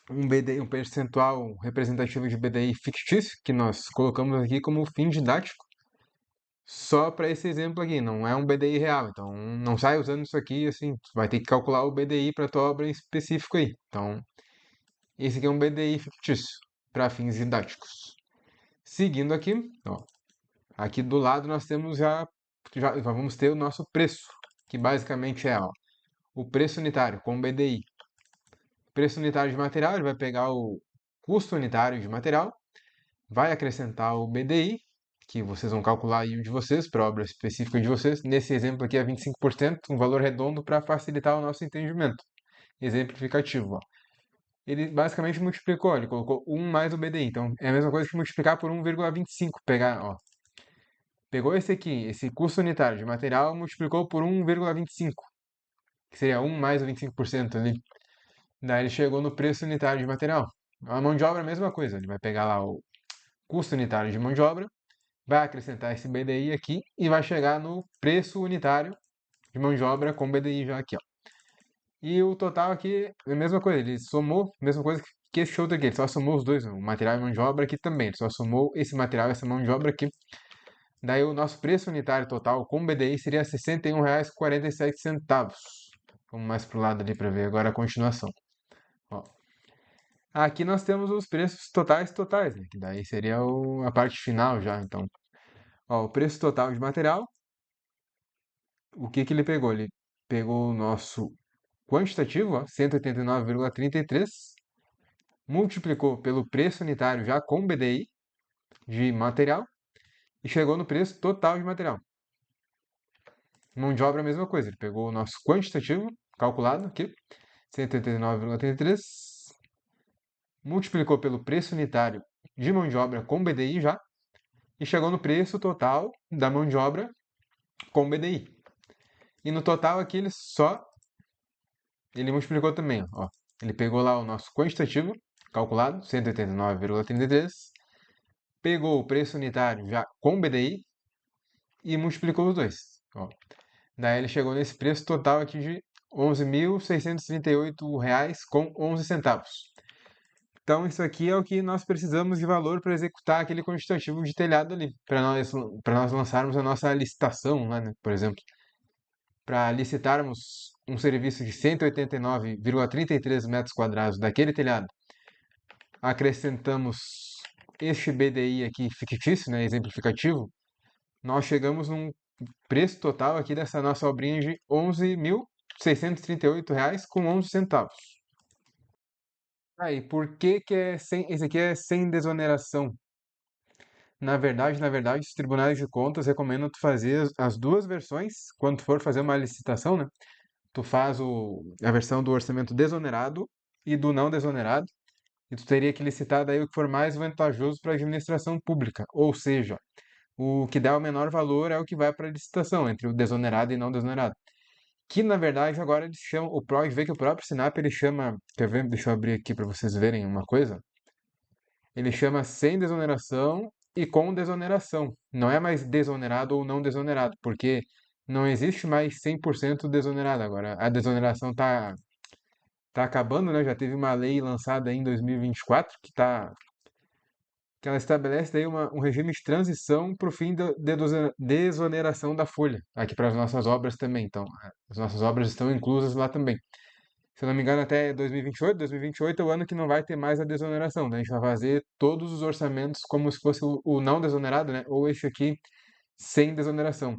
um BDI, um percentual representativo de BDI fictício, que nós colocamos aqui como fim didático, só para esse exemplo aqui, não é um BDI real. Então não sai usando isso aqui assim, tu vai ter que calcular o BDI para tua obra em específico aí. Então, esse aqui é um BDI fictício para fins didáticos. Seguindo aqui, ó, aqui do lado nós temos já vamos ter o nosso preço, que basicamente é, ó, o preço unitário com BDI. Preço unitário de material, ele vai pegar custo unitário de material, vai acrescentar o BDI, que vocês vão calcular aí o de vocês, para a obra específica de vocês. Nesse exemplo aqui é 25%, um valor redondo para facilitar o nosso entendimento. Exemplificativo, ó. Ele basicamente multiplicou, ele colocou 1 mais o BDI. Então é a mesma coisa que multiplicar por 1,25. Pegar, ó, pegou esse aqui, esse custo unitário de material, multiplicou por 1,25, que seria 1 mais o 25% ali. Daí ele chegou no preço unitário de material. A mão de obra é a mesma coisa, ele vai pegar lá o custo unitário de mão de obra, vai acrescentar esse BDI aqui e vai chegar no preço unitário de mão de obra com BDI já aqui, ó. E o total aqui é a mesma coisa, ele somou, mesma coisa que esse outro aqui, ele só somou os dois, o material e mão de obra aqui também, ele só somou esse material e essa mão de obra aqui. Daí o nosso preço unitário total com BDI seria R$ 61,47. Vamos mais pro lado ali para ver agora a continuação. Ó. Aqui nós temos os preços totais, né? Que daí seria a parte final já, então. Ó, o preço total de material, o que que ele pegou? Ele pegou o nosso quantitativo, ó, 189,33, multiplicou pelo preço unitário já com BDI de material e chegou no preço total de material. Mão de obra é a mesma coisa, ele pegou o nosso quantitativo calculado aqui, 189,33, multiplicou pelo preço unitário de mão de obra com BDI já e chegou no preço total da mão de obra com BDI. E no total aqui ele multiplicou também, ó. Ele pegou lá o nosso quantitativo calculado, 189,33, pegou o preço unitário já com BDI e multiplicou os dois, ó. Daí ele chegou nesse preço total aqui de R$ 11.638,11. Então isso aqui é o que nós precisamos de valor para executar aquele quantitativo de telhado ali, para nós lançarmos a nossa licitação lá, né, por exemplo. Para licitarmos um serviço de 189,33 metros quadrados daquele telhado, acrescentamos este BDI aqui fictício, né, exemplificativo, nós chegamos num preço total aqui dessa nossa obrinha de R$ 11.638,11. Aí, por que que esse aqui é sem desoneração? Na verdade, os tribunais de contas recomendam tu fazer as duas versões quando tu for fazer uma licitação, né? Tu faz a versão do orçamento desonerado e do não desonerado, e tu teria que licitar daí o que for mais vantajoso para a administração pública, ou seja, o que dá o menor valor é o que vai para a licitação, entre o desonerado e não desonerado. Que na verdade agora eles chamam, pode ver que o próprio Sinap ele chama, quer ver? Deixa eu abrir aqui para vocês verem uma coisa. Ele chama sem desoneração e com desoneração. Não é mais desonerado ou não desonerado, porque não existe mais 100% desonerado agora. A desoneração tá acabando, né? Já teve uma lei lançada em 2024 que ela estabelece daí um regime de transição para o fim da desoneração da folha, aqui para as nossas obras também. Então, as nossas obras estão inclusas lá também. Se eu não me engano, até 2028. 2028 é o ano que não vai ter mais a desoneração. Daí a gente vai fazer todos os orçamentos como se fosse o não desonerado, né? Ou este aqui sem desoneração.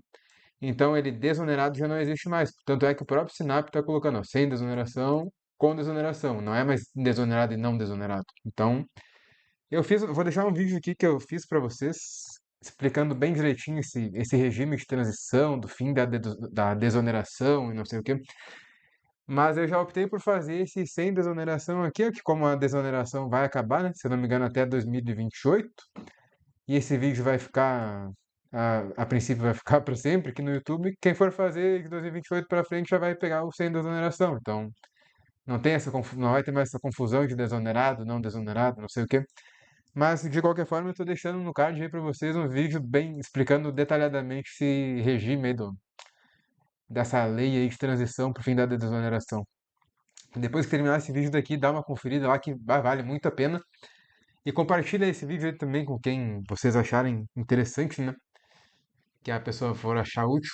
Então, ele desonerado já não existe mais. Tanto é que o próprio Sinap está colocando, ó, sem desoneração, com desoneração. Não é mais desonerado e não desonerado. Então, vou deixar um vídeo aqui que eu fiz para vocês, explicando bem direitinho esse regime de transição, do fim da desoneração e não sei o quê. Mas eu já optei por fazer esse sem desoneração aqui, que como a desoneração vai acabar, né? Se eu não me engano, até 2028. E esse vídeo vai ficar, a princípio vai ficar para sempre aqui no YouTube. Quem for fazer de 2028 para frente já vai pegar o sem desoneração. Então, não vai ter mais essa confusão de desonerado, não desonerado, não sei o quê. Mas de qualquer forma, eu estou deixando no card aí para vocês um vídeo bem explicando detalhadamente esse regime aí dessa lei aí de transição para o fim da desoneração. Depois que terminar esse vídeo daqui, dá uma conferida lá que vale muito a pena. E compartilha esse vídeo aí também com quem vocês acharem interessante, né? Que a pessoa for achar útil.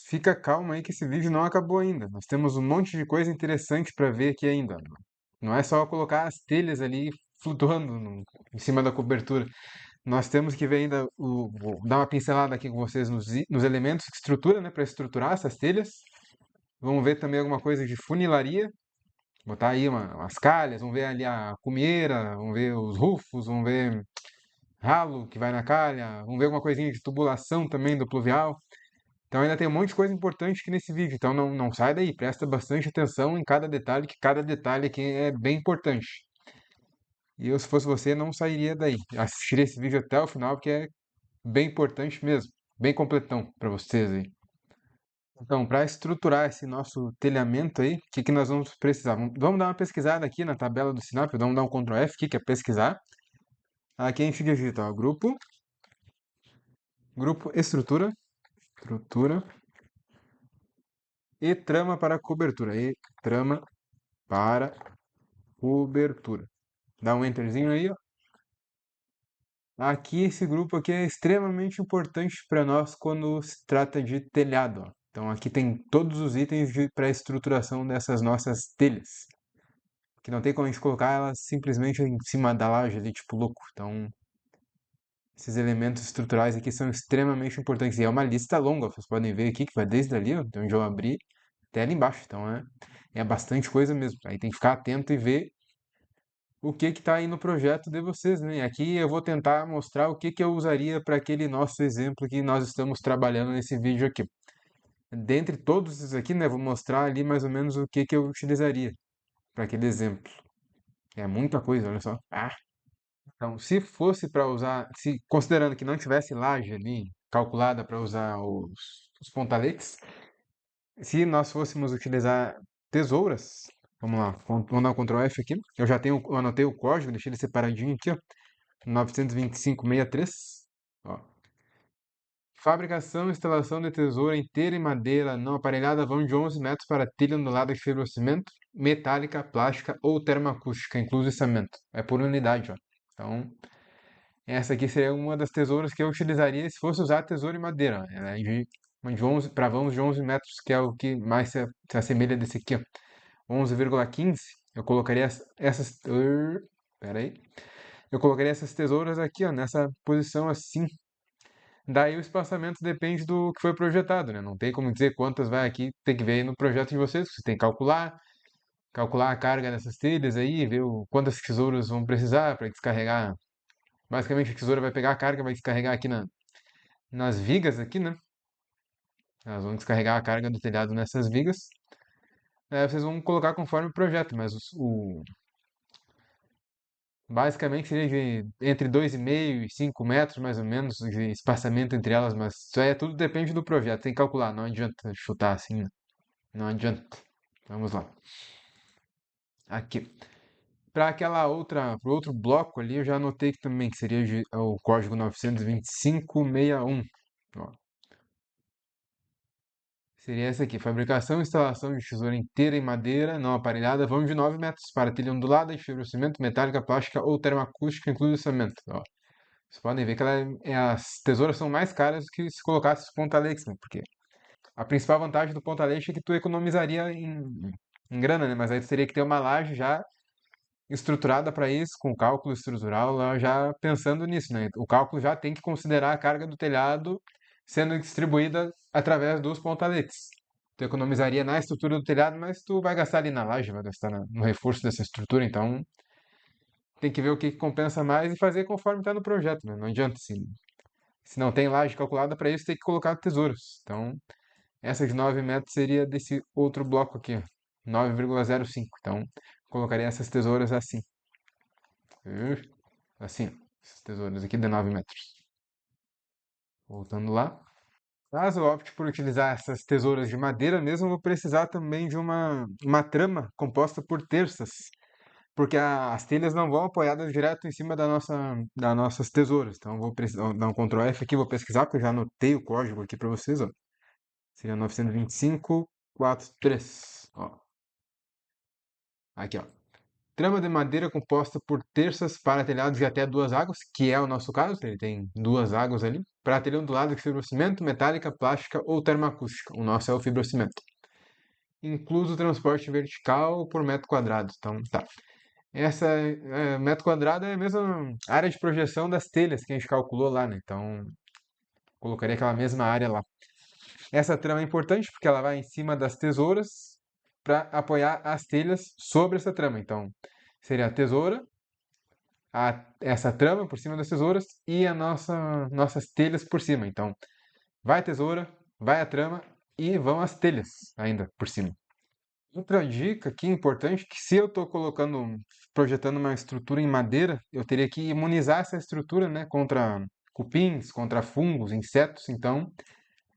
Fica calma aí que esse vídeo não acabou ainda. Nós temos um monte de coisa interessante para ver aqui ainda. Não é só colocar as telhas ali flutuando em cima da cobertura. Nós temos que ver ainda, vou dar uma pincelada aqui com vocês nos elementos de estrutura, né? Para estruturar essas telhas. Vamos ver também alguma coisa de funilaria Botar aí umas calhas, vamos ver ali a cumieira, vamos ver os rufos, vamos ver ralo que vai na calha, vamos ver alguma coisinha de tubulação também do pluvial. Então ainda tem um monte de coisa importante aqui nesse vídeo, então não sai daí, presta bastante atenção em cada detalhe, que cada detalhe aqui é bem importante. E eu, se fosse você, não sairia daí. Assistiria esse vídeo até o final, porque é bem importante mesmo, bem completão para vocês aí. Então, para estruturar esse nosso telhamento aí, o que que nós vamos precisar? Vamos dar uma pesquisada aqui na tabela do Sinap, vamos dar um Ctrl F aqui, que é pesquisar. Aqui a gente digita, ó, grupo estrutura e trama para cobertura. E trama para cobertura. Dá um enterzinho aí, ó. Aqui, esse grupo aqui é extremamente importante para nós quando se trata de telhado, ó. Então aqui tem todos os itens para estruturação dessas nossas telhas. Que não tem como a gente colocar elas simplesmente em cima da laje ali, tipo louco. Então, esses elementos estruturais aqui são extremamente importantes. E é uma lista longa, vocês podem ver aqui que vai desde ali, ó, de onde eu abri, até ali embaixo. Então é bastante coisa mesmo. Aí tem que ficar atento e ver o que está aí no projeto de vocês, né? Aqui eu vou tentar mostrar o que que eu usaria para aquele nosso exemplo que nós estamos trabalhando nesse vídeo aqui. Dentre todos esses aqui, né, vou mostrar ali mais ou menos o que que eu utilizaria para aquele exemplo. É muita coisa, olha só. Então, se fosse para usar, se considerando que não tivesse laje ali calculada para usar os pontaletes, se nós fôssemos utilizar tesouras, vamos lá, vamos dar um Ctrl F aqui. Eu anotei o código, deixei ele separadinho aqui, ó. 925.63. Ó. Fabricação e instalação de tesoura inteira em madeira não aparelhada vão de 11 metros para telha ondulada de fibrocimento, metálica, plástica ou termoacústica, incluso içamento. É por unidade, ó. Então, essa aqui seria uma das tesouras que eu utilizaria se fosse usar tesoura em madeira, ó. Ela é de 11 para vamos de 11 metros, que é o que mais se assemelha desse aqui, ó. 11,15. Eu colocaria essas. Pera aí. Eu colocaria essas tesouras aqui, ó, nessa posição assim. Daí o espaçamento depende do que foi projetado, né? Não tem como dizer quantas vai aqui, tem que ver aí no projeto de vocês, você tem que calcular a carga dessas telhas aí, ver quantas tesouras vão precisar para descarregar. Basicamente a tesoura vai pegar a carga, vai descarregar aqui nas vigas aqui, né? Elas vão descarregar a carga do telhado nessas vigas. Aí vocês vão colocar conforme o projeto, mas basicamente seria entre 2,5 e 5 metros, mais ou menos, de espaçamento entre elas, mas isso aí tudo depende do projeto, tem que calcular, não adianta chutar assim, né? Não adianta. Vamos lá. Aqui. Para aquela outra, para o outro bloco ali, eu já anotei que também que seria o código 925.61. Ó, seria essa aqui. Fabricação e instalação de tesoura inteira em madeira não aparelhada vão de 9 metros para telha ondulada de fibrocimento, metálica, plástica ou termoacústica, incluindo cimento. Ó, vocês podem ver que as tesouras são mais caras do que se colocasse os ponta-leques, né? Porque a principal vantagem do ponta-leite é que tu economizaria em grana, né? Mas aí tu teria que ter uma laje já estruturada para isso, com cálculo estrutural, lá já pensando nisso, né? O cálculo já tem que considerar a carga do telhado sendo distribuída através dos pontaletes. Tu economizaria na estrutura do telhado, mas tu vai gastar ali na laje, vai gastar no reforço dessa estrutura, então tem que ver o que compensa mais e fazer conforme está no projeto, né? Não adianta, se não tem laje calculada para isso, tem que colocar tesouros. Então, essa de 9 metros seria desse outro bloco aqui, ó, 9,05. Então, colocaria essas tesouras assim. Assim, essas tesouras aqui de 9 metros. Voltando lá. Caso eu opte por utilizar essas tesouras de madeira mesmo, eu vou precisar também de uma trama composta por terças, porque as telhas não vão apoiadas direto em cima das nossas tesouras. Então eu vou precisar dar um Ctrl F aqui, vou pesquisar, porque eu já anotei o código aqui para vocês, ó. Seria 925.43. Ó, aqui, ó. Trama de madeira composta por terças para telhados de até duas águas, que é o nosso caso, ele tem duas águas ali, para telhão ondulado de fibrocimento, metálica, plástica ou termoacústica. O nosso é o fibrocimento. Incluso o transporte vertical por metro quadrado. Então, tá. Essa metro quadrado é a mesma área de projeção das telhas que a gente calculou lá, né? Então, colocaria aquela mesma área lá. Essa trama é importante porque ela vai em cima das tesouras para apoiar as telhas sobre essa trama. Então, seria a tesoura, essa trama por cima das tesouras e nossas telhas por cima. Então, vai a tesoura, vai a trama e vão as telhas ainda por cima. Outra dica aqui importante, que se eu estou projetando uma estrutura em madeira, eu teria que imunizar essa estrutura, né, contra cupins, contra fungos, insetos. Então,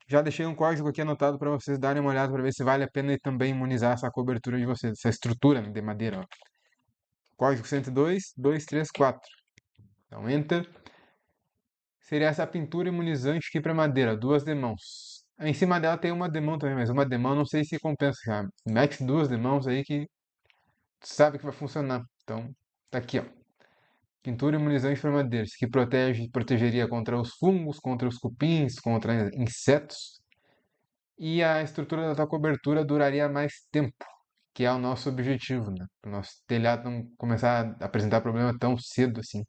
já deixei um código aqui anotado para vocês darem uma olhada para ver se vale a pena também imunizar essa cobertura de vocês, essa estrutura de madeira. Ó. Código 102.234. Então, Enter. Seria essa pintura imunizante aqui para madeira, duas demãos. Em cima dela tem uma demão também, mas uma demão não sei se compensa. Já. Mete duas demãos aí que tu sabe que vai funcionar. Então, tá aqui, ó. Pintura imunizante para madeira. Isso aqui protegeria contra os fungos, contra os cupins, contra insetos. E a estrutura da tua cobertura duraria mais tempo, que é o nosso objetivo, né? Para o nosso telhado não começar a apresentar problema tão cedo assim.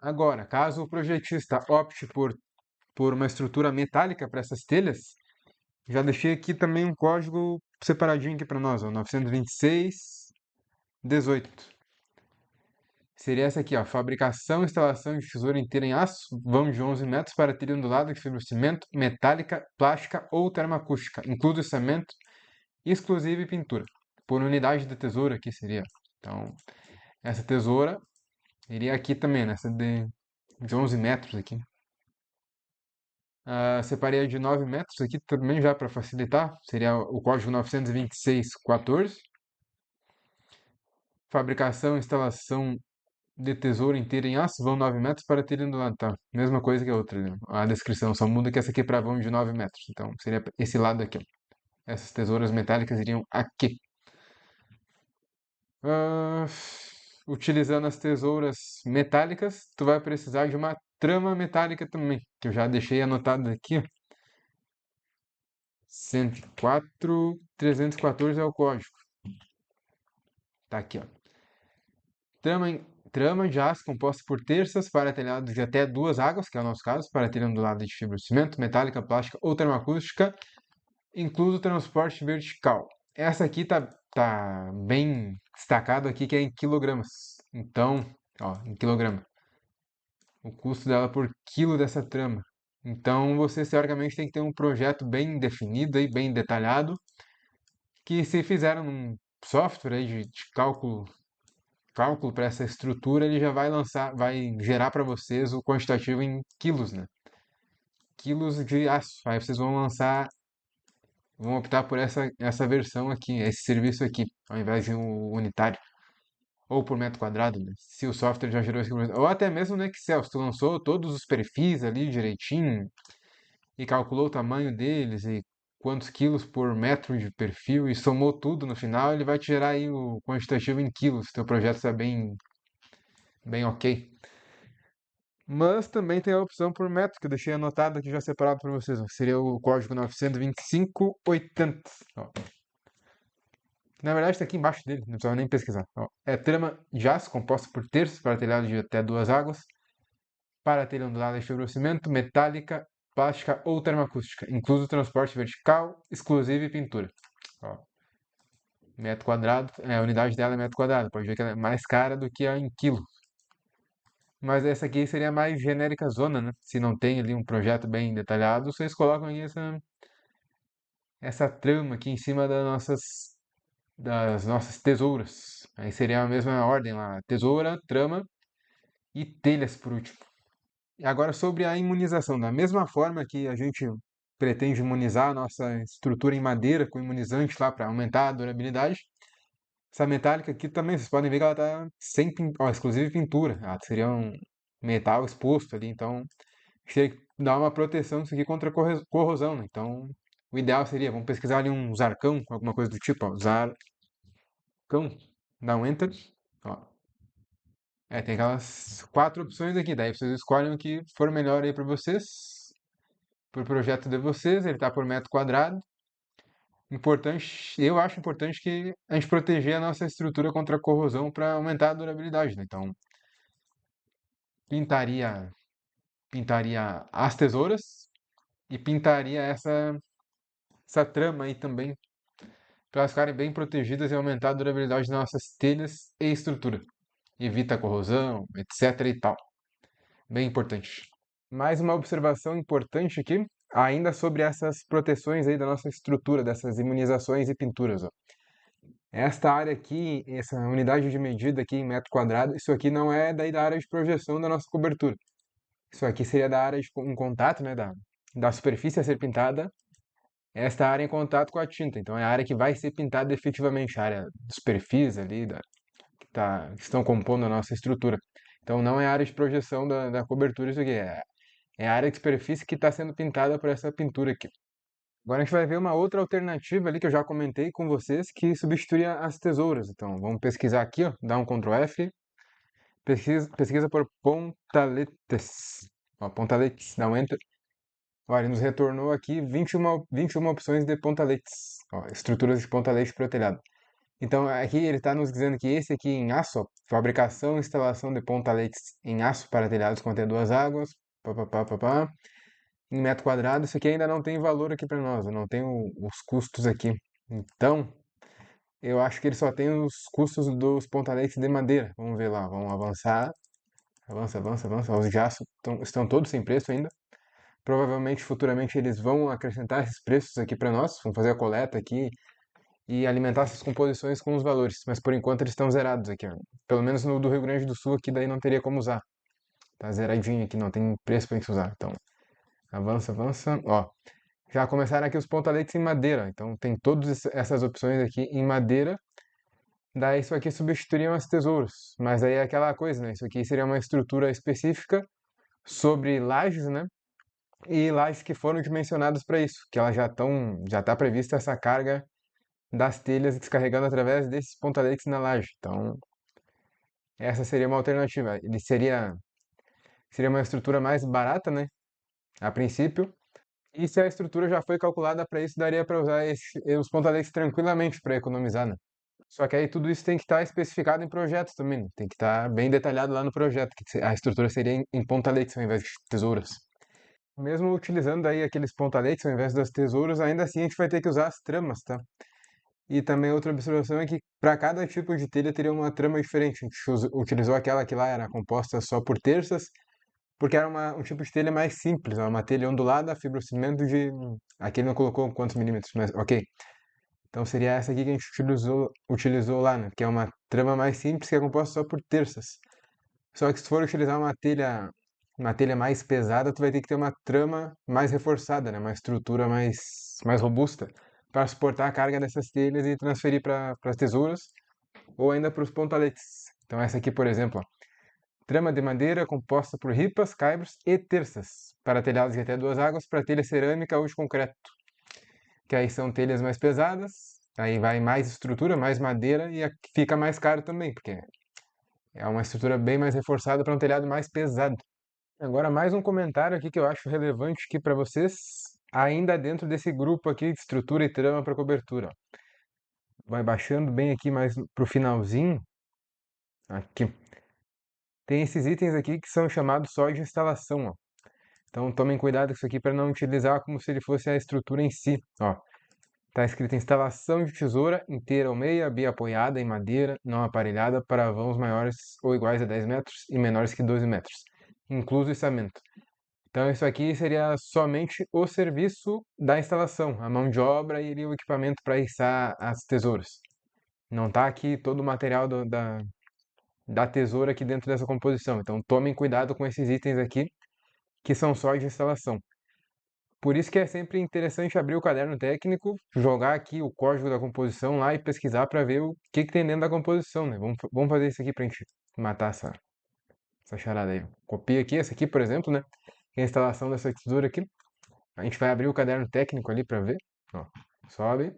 Agora, caso o projetista opte por uma estrutura metálica para essas telhas, já deixei aqui também um código separadinho aqui para nós, ó, 926.18. Seria essa aqui, ó, fabricação e instalação de tesoura inteira em aço, vão de 11 metros para telha ondulada de fibra cimento, metálica, plástica ou termoacústica, incluso orçamento, exclusivo e pintura. Por unidade de tesoura aqui seria. Então, essa tesoura iria aqui também, nessa de 11 metros aqui. Separei de 9 metros aqui também já para facilitar. Seria o código 926.14. Fabricação e instalação de tesoura inteira em aço, vão 9 metros para ter indo lá. Tá, mesma coisa que a outra, né? A descrição, só muda que essa aqui é para vão de 9 metros. Então, seria esse lado aqui, ó. Essas tesouras metálicas iriam aqui. Ah, utilizando as tesouras metálicas, tu vai precisar de uma trama metálica também, que eu já deixei anotado aqui, ó. 104.314 é o código. Tá aqui, ó. Trama de aço composta por terças para telhados de até duas águas, que é o nosso caso, para telhado do lado de fibra de cimento, metálica, plástica ou termoacústica, incluso transporte vertical. Essa aqui tá bem destacado aqui, que é em quilogramas. Então, ó, em quilograma. O custo dela por quilo dessa trama. Então, você teoricamente tem que ter um projeto bem definido e bem detalhado, que se fizeram num software aí de cálculo para essa estrutura, ele já vai gerar para vocês o quantitativo em quilos, né? Quilos de aço. Aí vocês vão optar por essa versão aqui, esse serviço aqui, ao invés de um unitário. Ou por metro quadrado, né? Se o software já gerou esse. Ou até mesmo no Excel, se tu lançou todos os perfis ali direitinho e calculou o tamanho deles e quantos quilos por metro de perfil e somou tudo no final, ele vai te gerar aí o quantitativo em quilos, se teu projeto está bem ok. Mas também tem a opção por metro, que eu deixei anotado aqui já separado para vocês. Ó. Seria o código 925.80. Ó. Na verdade está aqui embaixo dele, não precisava nem pesquisar. Ó. É trama de aço composta por terços para telhado de até duas águas, para telha ondulada de fibrocimento, metálica, plástica ou termoacústica, incluso transporte vertical, exclusivo e pintura. Ó. Metro quadrado, a unidade dela é metro quadrado, pode ver que ela é mais cara do que a em quilo. Mas essa aqui seria mais genérica zona, né? Se não tem ali um projeto bem detalhado, vocês colocam aí essa trama aqui em cima das nossas tesouras. Aí seria a mesma ordem lá: tesoura, trama e telhas por último. E agora sobre a imunização. Da mesma forma que a gente pretende imunizar a nossa estrutura em madeira com imunizante lá para aumentar a durabilidade, essa metálica aqui também, vocês podem ver que ela está sem exclusive pintura. Ela seria um metal exposto ali, então teria que dar uma proteção disso aqui contra corrosão, né? Então, o ideal seria, vamos pesquisar ali um zarcão, alguma coisa do tipo, ó, zarcão, dá um enter, ó. Tem aquelas quatro opções aqui, daí vocês escolhem o que for melhor aí para vocês, para o projeto de vocês, ele tá por metro quadrado. Importante, eu acho importante que a gente proteger a nossa estrutura contra a corrosão para aumentar a durabilidade, né? Então, pintaria as tesouras e pintaria essa trama aí também para elas ficarem bem protegidas e aumentar a durabilidade das nossas telhas e estrutura. Evita a corrosão, etc e tal. Bem importante. Mais uma observação importante aqui, ainda sobre essas proteções aí da nossa estrutura, dessas imunizações e pinturas, ó. Esta área aqui, essa unidade de medida aqui em metro quadrado, isso aqui não é daí da área de projeção da nossa cobertura. Isso aqui seria da área em contato, né, da superfície a ser pintada, esta área em contato com a tinta. Então é a área que vai ser pintada efetivamente, a área dos perfis ali, que estão compondo a nossa estrutura. Então não é a área de projeção da cobertura, isso aqui é a área de superfície que está sendo pintada por essa pintura aqui. Agora a gente vai ver uma outra alternativa ali que eu já comentei com vocês, que substituiria as tesouras. Então vamos pesquisar aqui, ó, dá um Ctrl F, pesquisa por pontaletes. Ó, pontaletes, dá um Enter. Olha, ele nos retornou aqui 21 opções de pontaletes, ó, estruturas de pontalete para o telhado. Então aqui ele está nos dizendo que esse aqui em aço, ó, fabricação e instalação de pontaletes em aço para telhados com até duas águas, pá, em metro quadrado, isso aqui ainda não tem valor aqui para nós, não tem os custos aqui. Então, eu acho que ele só tem os custos dos pontaletes de madeira. Vamos ver lá, vamos avançar. Avança. Os de aço estão todos sem preço ainda. Provavelmente, futuramente, eles vão acrescentar esses preços aqui para nós, vão fazer a coleta aqui e alimentar essas composições com os valores. Mas por enquanto eles estão zerados aqui, ó. Pelo menos no do Rio Grande do Sul aqui daí não teria como usar. Tá zeradinho aqui, não tem preço para gente usar. Então, avança. Ó, já começaram aqui os pontaletes em madeira. Então tem todas essas opções aqui em madeira. Daí isso aqui substituiriam as tesouras. Mas aí é aquela coisa, né? Isso aqui seria uma estrutura específica sobre lajes, né? E lajes que foram dimensionadas para isso, que elas já está prevista essa carga das telhas descarregando através desses pontaletes na laje. Então, essa seria uma alternativa. Ele seria uma estrutura mais barata, né? A princípio. E se a estrutura já foi calculada para isso, daria para usar os pontaletes tranquilamente para economizar, né? Só que aí tudo isso tem que estar especificado em projetos também, né? Tem que estar bem detalhado lá no projeto, que a estrutura seria em pontaletes ao invés de tesouras. Mesmo utilizando aí aqueles pontaletes ao invés das tesouras, ainda assim a gente vai ter que usar as tramas, tá? E também outra observação é que para cada tipo de telha teria uma trama diferente. A gente utilizou aquela que lá era composta só por terças, porque era um tipo de telha mais simples, uma telha ondulada, fibrocimento de. Aqui ele não colocou quantos milímetros, mas ok. Então seria essa aqui que a gente utilizou lá, né? Que é uma trama mais simples que é composta só por terças. Só que se for utilizar uma telha mais pesada, tu vai ter que ter uma trama mais reforçada, né? Uma estrutura mais robusta para suportar a carga dessas telhas e transferir para as tesouras ou ainda para os pontaletes. Então essa aqui, por exemplo, ó, trama de madeira composta por ripas, caibros e terças para telhados de até duas águas para telha cerâmica ou de concreto, que aí são telhas mais pesadas, aí vai mais estrutura, mais madeira e fica mais caro também, porque é uma estrutura bem mais reforçada para um telhado mais pesado. Agora, mais um comentário aqui que eu acho relevante aqui para vocês, ainda dentro desse grupo aqui de estrutura e trama para cobertura. Vai baixando bem aqui mais pro finalzinho. Aqui. Tem esses itens aqui que são chamados só de instalação, ó. Então tomem cuidado com isso aqui para não utilizar como se ele fosse a estrutura em si, ó. Tá escrito instalação de tesoura inteira ou meia, bia apoiada em madeira, não aparelhada, para vãos maiores ou iguais a 10 metros e menores que 12 metros, incluso içamento. Então isso aqui seria somente o serviço da instalação, a mão de obra e o equipamento para içar as tesouras. Não tá aqui todo o material da tesoura aqui dentro dessa composição. Então tomem cuidado com esses itens aqui, que são só de instalação. Por isso que é sempre interessante abrir o caderno técnico, jogar aqui o código da composição lá e pesquisar para ver o que tem dentro da composição, né? Vamos fazer isso aqui para a gente matar essa charada aí. Copia aqui, essa aqui, por exemplo, né? Que é a instalação dessa tesoura aqui. A gente vai abrir o caderno técnico ali para ver. Ó, sobe.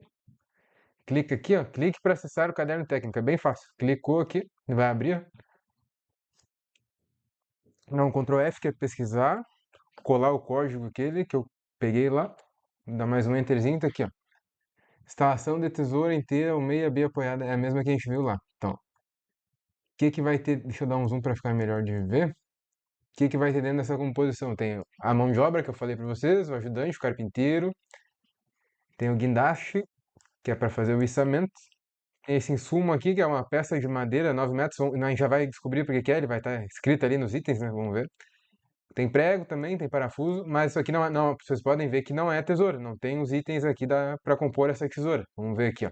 Clica aqui, ó. Clique para acessar o caderno técnico. É bem fácil. Clicou aqui, vai abrir. Não, Ctrl F que é pesquisar, colar o código aquele que eu peguei lá. Dá mais um enterzinho, tá aqui, ó. Instalação de tesoura inteira ou meia B apoiada é a mesma que a gente viu lá. Então, o que vai ter? Deixa eu dar um zoom para ficar melhor de ver. O que vai ter dentro dessa composição? Tem a mão de obra que eu falei para vocês, o ajudante, o carpinteiro, tem o guindaste, que é para fazer o içamento. Tem esse insumo aqui, que é uma peça de madeira, 9 metros. A gente já vai descobrir porque que é, ele vai estar escrito ali nos itens, né? Vamos ver. Tem prego também, tem parafuso, mas isso aqui não, vocês podem ver que não é tesoura, não tem os itens aqui para compor essa tesoura. Vamos ver aqui, ó.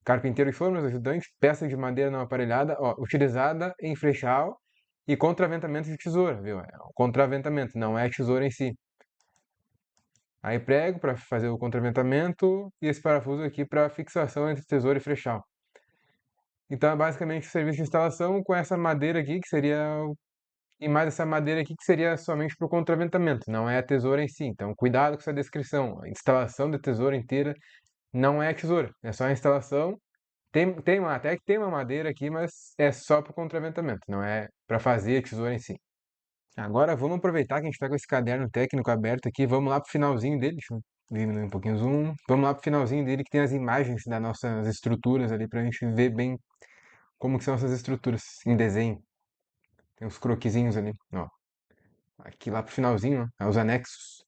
Carpinteiro de formas, ajudante, peça de madeira não aparelhada, ó, utilizada em frechal e contraventamento de tesoura, viu? É um contraventamento, não é a tesoura em si. Aí prego para fazer o contraventamento e esse parafuso aqui para fixação entre tesoura e frechal. Então é basicamente o serviço de instalação com essa madeira aqui, que seria. E mais essa madeira aqui, que seria somente para o contraventamento, não é a tesoura em si. Então cuidado com essa descrição. A instalação da tesoura inteira não é a tesoura, é só a instalação. Até que tem uma madeira aqui, mas é só para o contraventamento, não é para fazer a tesoura em si. Agora vamos aproveitar que a gente está com esse caderno técnico aberto aqui, vamos lá para o finalzinho dele. Deixa eu diminuir um pouquinho o zoom. Vamos lá para o finalzinho dele que tem as imagens das nossas estruturas ali para a gente ver bem como que são essas estruturas em desenho. Tem uns croquisinhos ali, ó. Aqui lá pro finalzinho, ó, os anexos.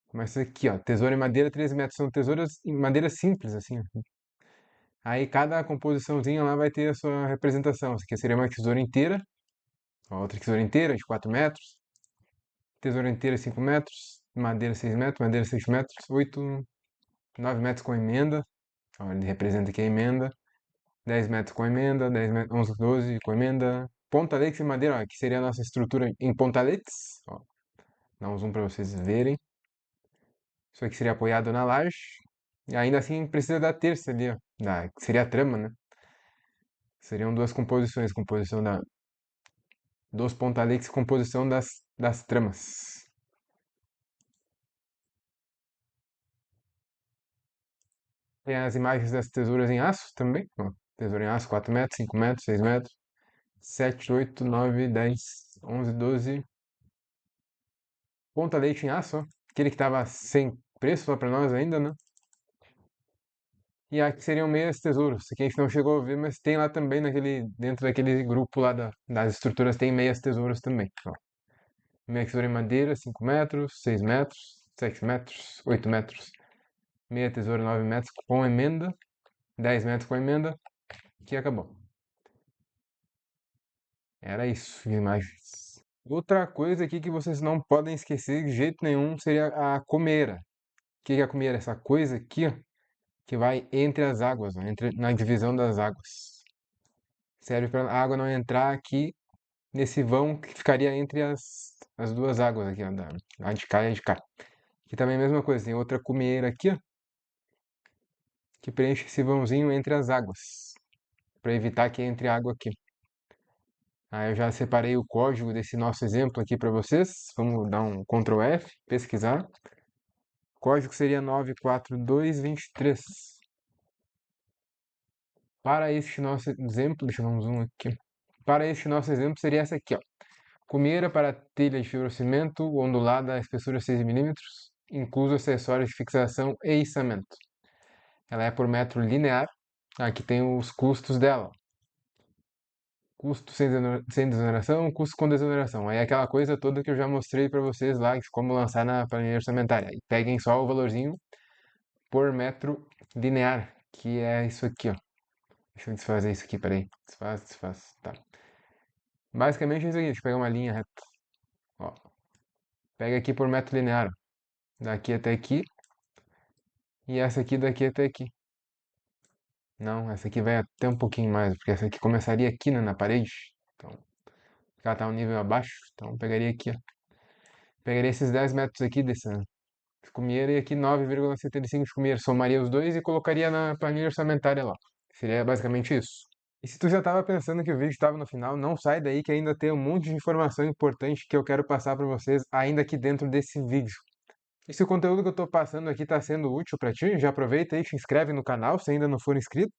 Começa aqui, ó. Tesoura em madeira, 13 metros. São tesouras em madeira simples, assim, ó. Aí cada composiçãozinha lá vai ter a sua representação. Essa aqui seria uma tesoura inteira. Ó, outra tesoura inteira de 4 metros. Tesoura inteira 5 metros. Madeira 6 metros. Madeira 6 metros. 8, 9 metros com emenda. Ó, ele representa aqui a emenda. 10 metros com emenda. 10 metros, 11, 12 com emenda. Pontaletes em madeira, ó, que seria a nossa estrutura em pontaletes. Ó, dá um zoom para vocês verem. Isso aqui seria apoiado na laje. E ainda assim precisa da terça ali, ó. Que seria a trama, né? Seriam duas composições, composição dos pontaletes e composição das tramas. Tem as imagens das tesouras em aço também. Ó. Tesoura em aço, 4 metros, 5 metros, 6 metros, 7, 8, 9, 10, 11, 12. Pontalete em aço, ó. Aquele que estava sem preço lá para nós ainda, né? E aqui seriam meias tesouros. Isso aqui a gente não chegou a ver, mas tem lá também dentro daquele grupo lá das estruturas, tem meias tesouras também. Ó. Meia tesoura em madeira, 5 metros, 6 metros, 7 metros, 8 metros. Meia tesoura, 9 metros com emenda, 10 metros com emenda, que acabou. Era isso de imagens. Outra coisa aqui que vocês não podem esquecer de jeito nenhum seria a comeira. O que é a comeira? Essa coisa aqui, ó, que vai entre as águas, ó, na divisão das águas. Serve para a água não entrar aqui nesse vão que ficaria entre as duas águas aqui, ó, a de cá e a de cá. Aqui também é a mesma coisa, tem outra cumeira aqui, ó, que preenche esse vãozinho entre as águas, para evitar que entre água aqui. Aí eu já separei o código desse nosso exemplo aqui para vocês. Vamos dar um Ctrl F, pesquisar. O código seria 94223. Para este nosso exemplo, deixa eu dar um zoom aqui. Para este nosso exemplo seria essa aqui, ó. Cumeira para telha de fibrocimento ondulada a espessura 6 milímetros, incluso acessórios de fixação e içamento. Ela é por metro linear. Aqui tem os custos dela. Custo sem desoneração, custo com desoneração. Aí é aquela coisa toda que eu já mostrei para vocês lá, como lançar na planilha orçamentária. Aí peguem só o valorzinho por metro linear, que é isso aqui, ó. Deixa eu desfazer isso aqui, peraí. Desfaz. Tá. Basicamente é isso aqui. Deixa eu pegar uma linha reta. Ó. Pega aqui por metro linear. Daqui até aqui. E essa aqui daqui até aqui. Não, essa aqui vai até um pouquinho mais, porque essa aqui começaria aqui, né, na parede. Então, ela tá um nível abaixo, então eu pegaria aqui, ó. Pegaria esses 10 metros aqui dessa escumieira e aqui 9,75 escumieira. Somaria os dois e colocaria na planilha orçamentária lá. Seria basicamente isso. E se tu já estava pensando que o vídeo estava no final, não sai daí que ainda tem um monte de informação importante que eu quero passar para vocês ainda aqui dentro desse vídeo. E se o conteúdo que eu estou passando aqui está sendo útil para ti, já aproveita e te inscreve no canal se ainda não for inscrito.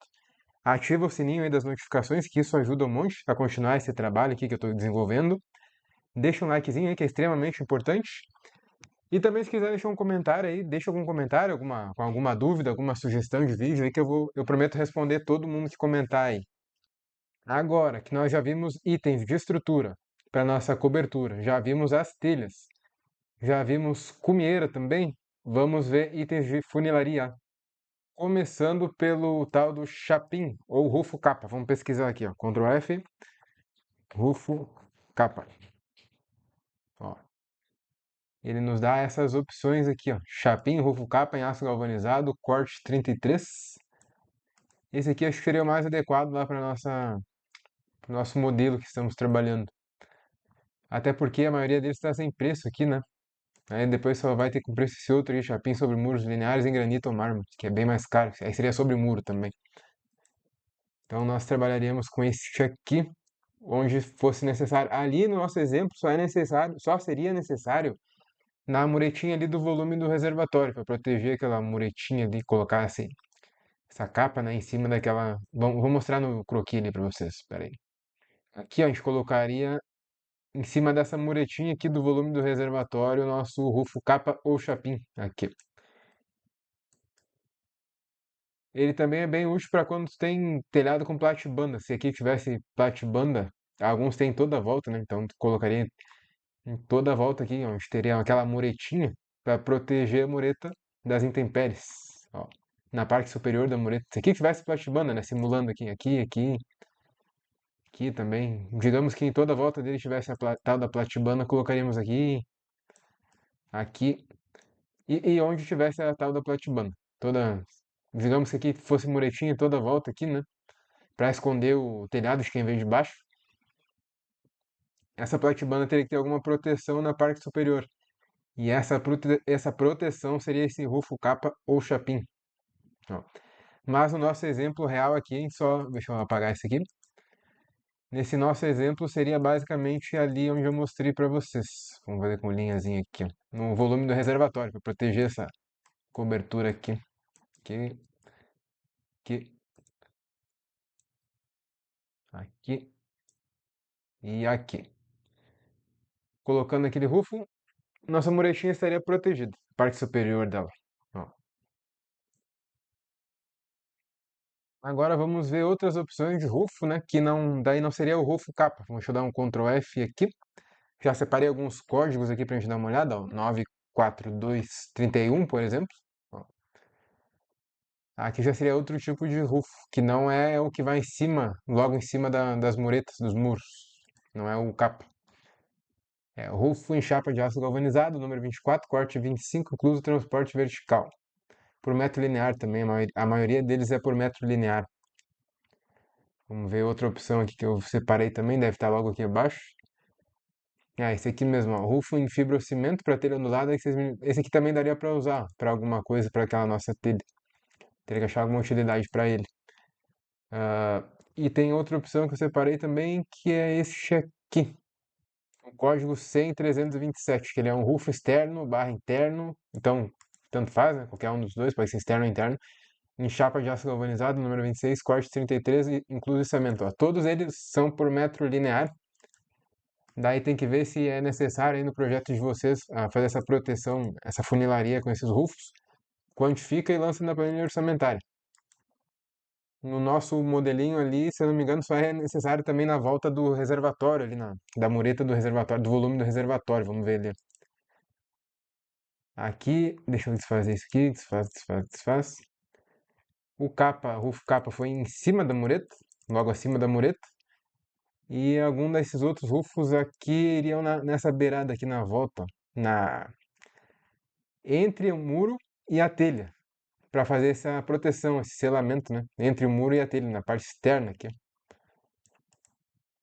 Ativa o sininho aí das notificações, que isso ajuda um monte a continuar esse trabalho aqui que eu estou desenvolvendo. Deixa um likezinho aí que é extremamente importante. E também se quiser deixar um comentário aí, deixa algum comentário, com alguma dúvida, alguma sugestão de vídeo aí que eu prometo responder todo mundo que comentar aí. Agora que nós já vimos itens de estrutura para nossa cobertura, já vimos as telhas, já vimos cumieira também, vamos ver itens de funilaria. Começando pelo tal do chapim ou rufo capa. Vamos pesquisar aqui, ó. Ctrl F, rufo capa. Ó, ele nos dá essas opções aqui, ó. Chapim, rufo capa em aço galvanizado, corte 33. Esse aqui acho que seria o mais adequado lá para nosso modelo que estamos trabalhando. Até porque a maioria deles está sem preço aqui, né? Aí depois só vai ter com preço esse outro aí, chapim sobre muros lineares em granito ou mármore, que é bem mais caro. Aí seria sobre muro também. Então nós trabalharíamos com esse aqui, onde fosse necessário. Ali no nosso exemplo só é necessário, só seria necessário na muretinha ali do volume do reservatório, para proteger aquela muretinha ali, colocar assim, essa capa, né, em cima daquela. Vou mostrar no croquis ali para vocês. Espera aí. Aqui ó, a gente colocaria em cima dessa muretinha aqui do volume do reservatório o nosso rufo capa ou chapim aqui. Ele também é bem útil para quando tem telhado com platibanda. Se aqui tivesse platibanda, alguns têm toda a volta, né? Então tu colocaria em toda a volta aqui, onde teria aquela muretinha para proteger a mureta das intempéries. Ó, na parte superior da mureta. Se aqui tivesse platibanda, né? Simulando aqui também. Digamos que em toda a volta dele tivesse a tal da platibanda, colocaríamos aqui e onde tivesse a tal da platibanda. Toda, digamos que aqui fosse muretinha toda a volta aqui, né? Para esconder o telhado de quem vem de baixo. Essa platibanda teria que ter alguma proteção na parte superior. E essa proteção seria esse rufo capa ou chapim. Ó. Mas o nosso exemplo real aqui, deixa eu apagar esse aqui. Nesse nosso exemplo seria basicamente ali onde eu mostrei para vocês. Vamos fazer com linhazinha aqui, ó. No volume do reservatório, para proteger essa cobertura aqui. Aqui, aqui, aqui e aqui. Colocando aquele rufo, nossa muretinha estaria protegida, parte superior dela. Ó. Agora vamos ver outras opções de rufo, né? Que não, daí não seria o rufo capa. Deixa eu dar um Ctrl F aqui. Já separei alguns códigos aqui para a gente dar uma olhada. Ó. 94231, por exemplo. Ó. Aqui já seria outro tipo de rufo, que não é o que vai em cima, logo em cima das muretas, dos muros. Não é o capa. É o rufo em chapa de aço galvanizado, número 24, corte 25, incluso transporte vertical. Por metro linear também, a maioria deles é por metro linear. Vamos ver outra opção aqui que eu separei também, deve estar logo aqui abaixo. Ah, esse aqui mesmo, ó, rufo em fibrocimento para telha ondulada. Esse aqui também daria para usar para alguma coisa, para aquela nossa telha. Teria que achar alguma utilidade para ele. Ah, e tem outra opção que eu separei também, que é esse aqui. O código 100.327, que ele é um rufo externo barra interno. Então, tanto faz, né? Qualquer um dos dois, pode ser externo ou interno. Em chapa de aço galvanizado, número 26, corte 33, incluso içamento. Ó. Todos eles são por metro linear. Daí tem que ver se é necessário aí no projeto de vocês fazer essa proteção, essa funilaria com esses rufos. Quantifica e lança na planilha orçamentária. No nosso modelinho ali, se eu não me engano, só é necessário também na volta do reservatório, ali da mureta do reservatório, do volume do reservatório. Vamos ver ali. Aqui, deixa eu desfazer isso aqui, desfaz. O rufo capa foi em cima da mureta, logo acima da mureta. E algum desses outros rufos aqui iriam nessa beirada aqui na volta, entre o muro e a telha, para fazer essa proteção, esse selamento, né? Entre o muro e a telha, na parte externa aqui.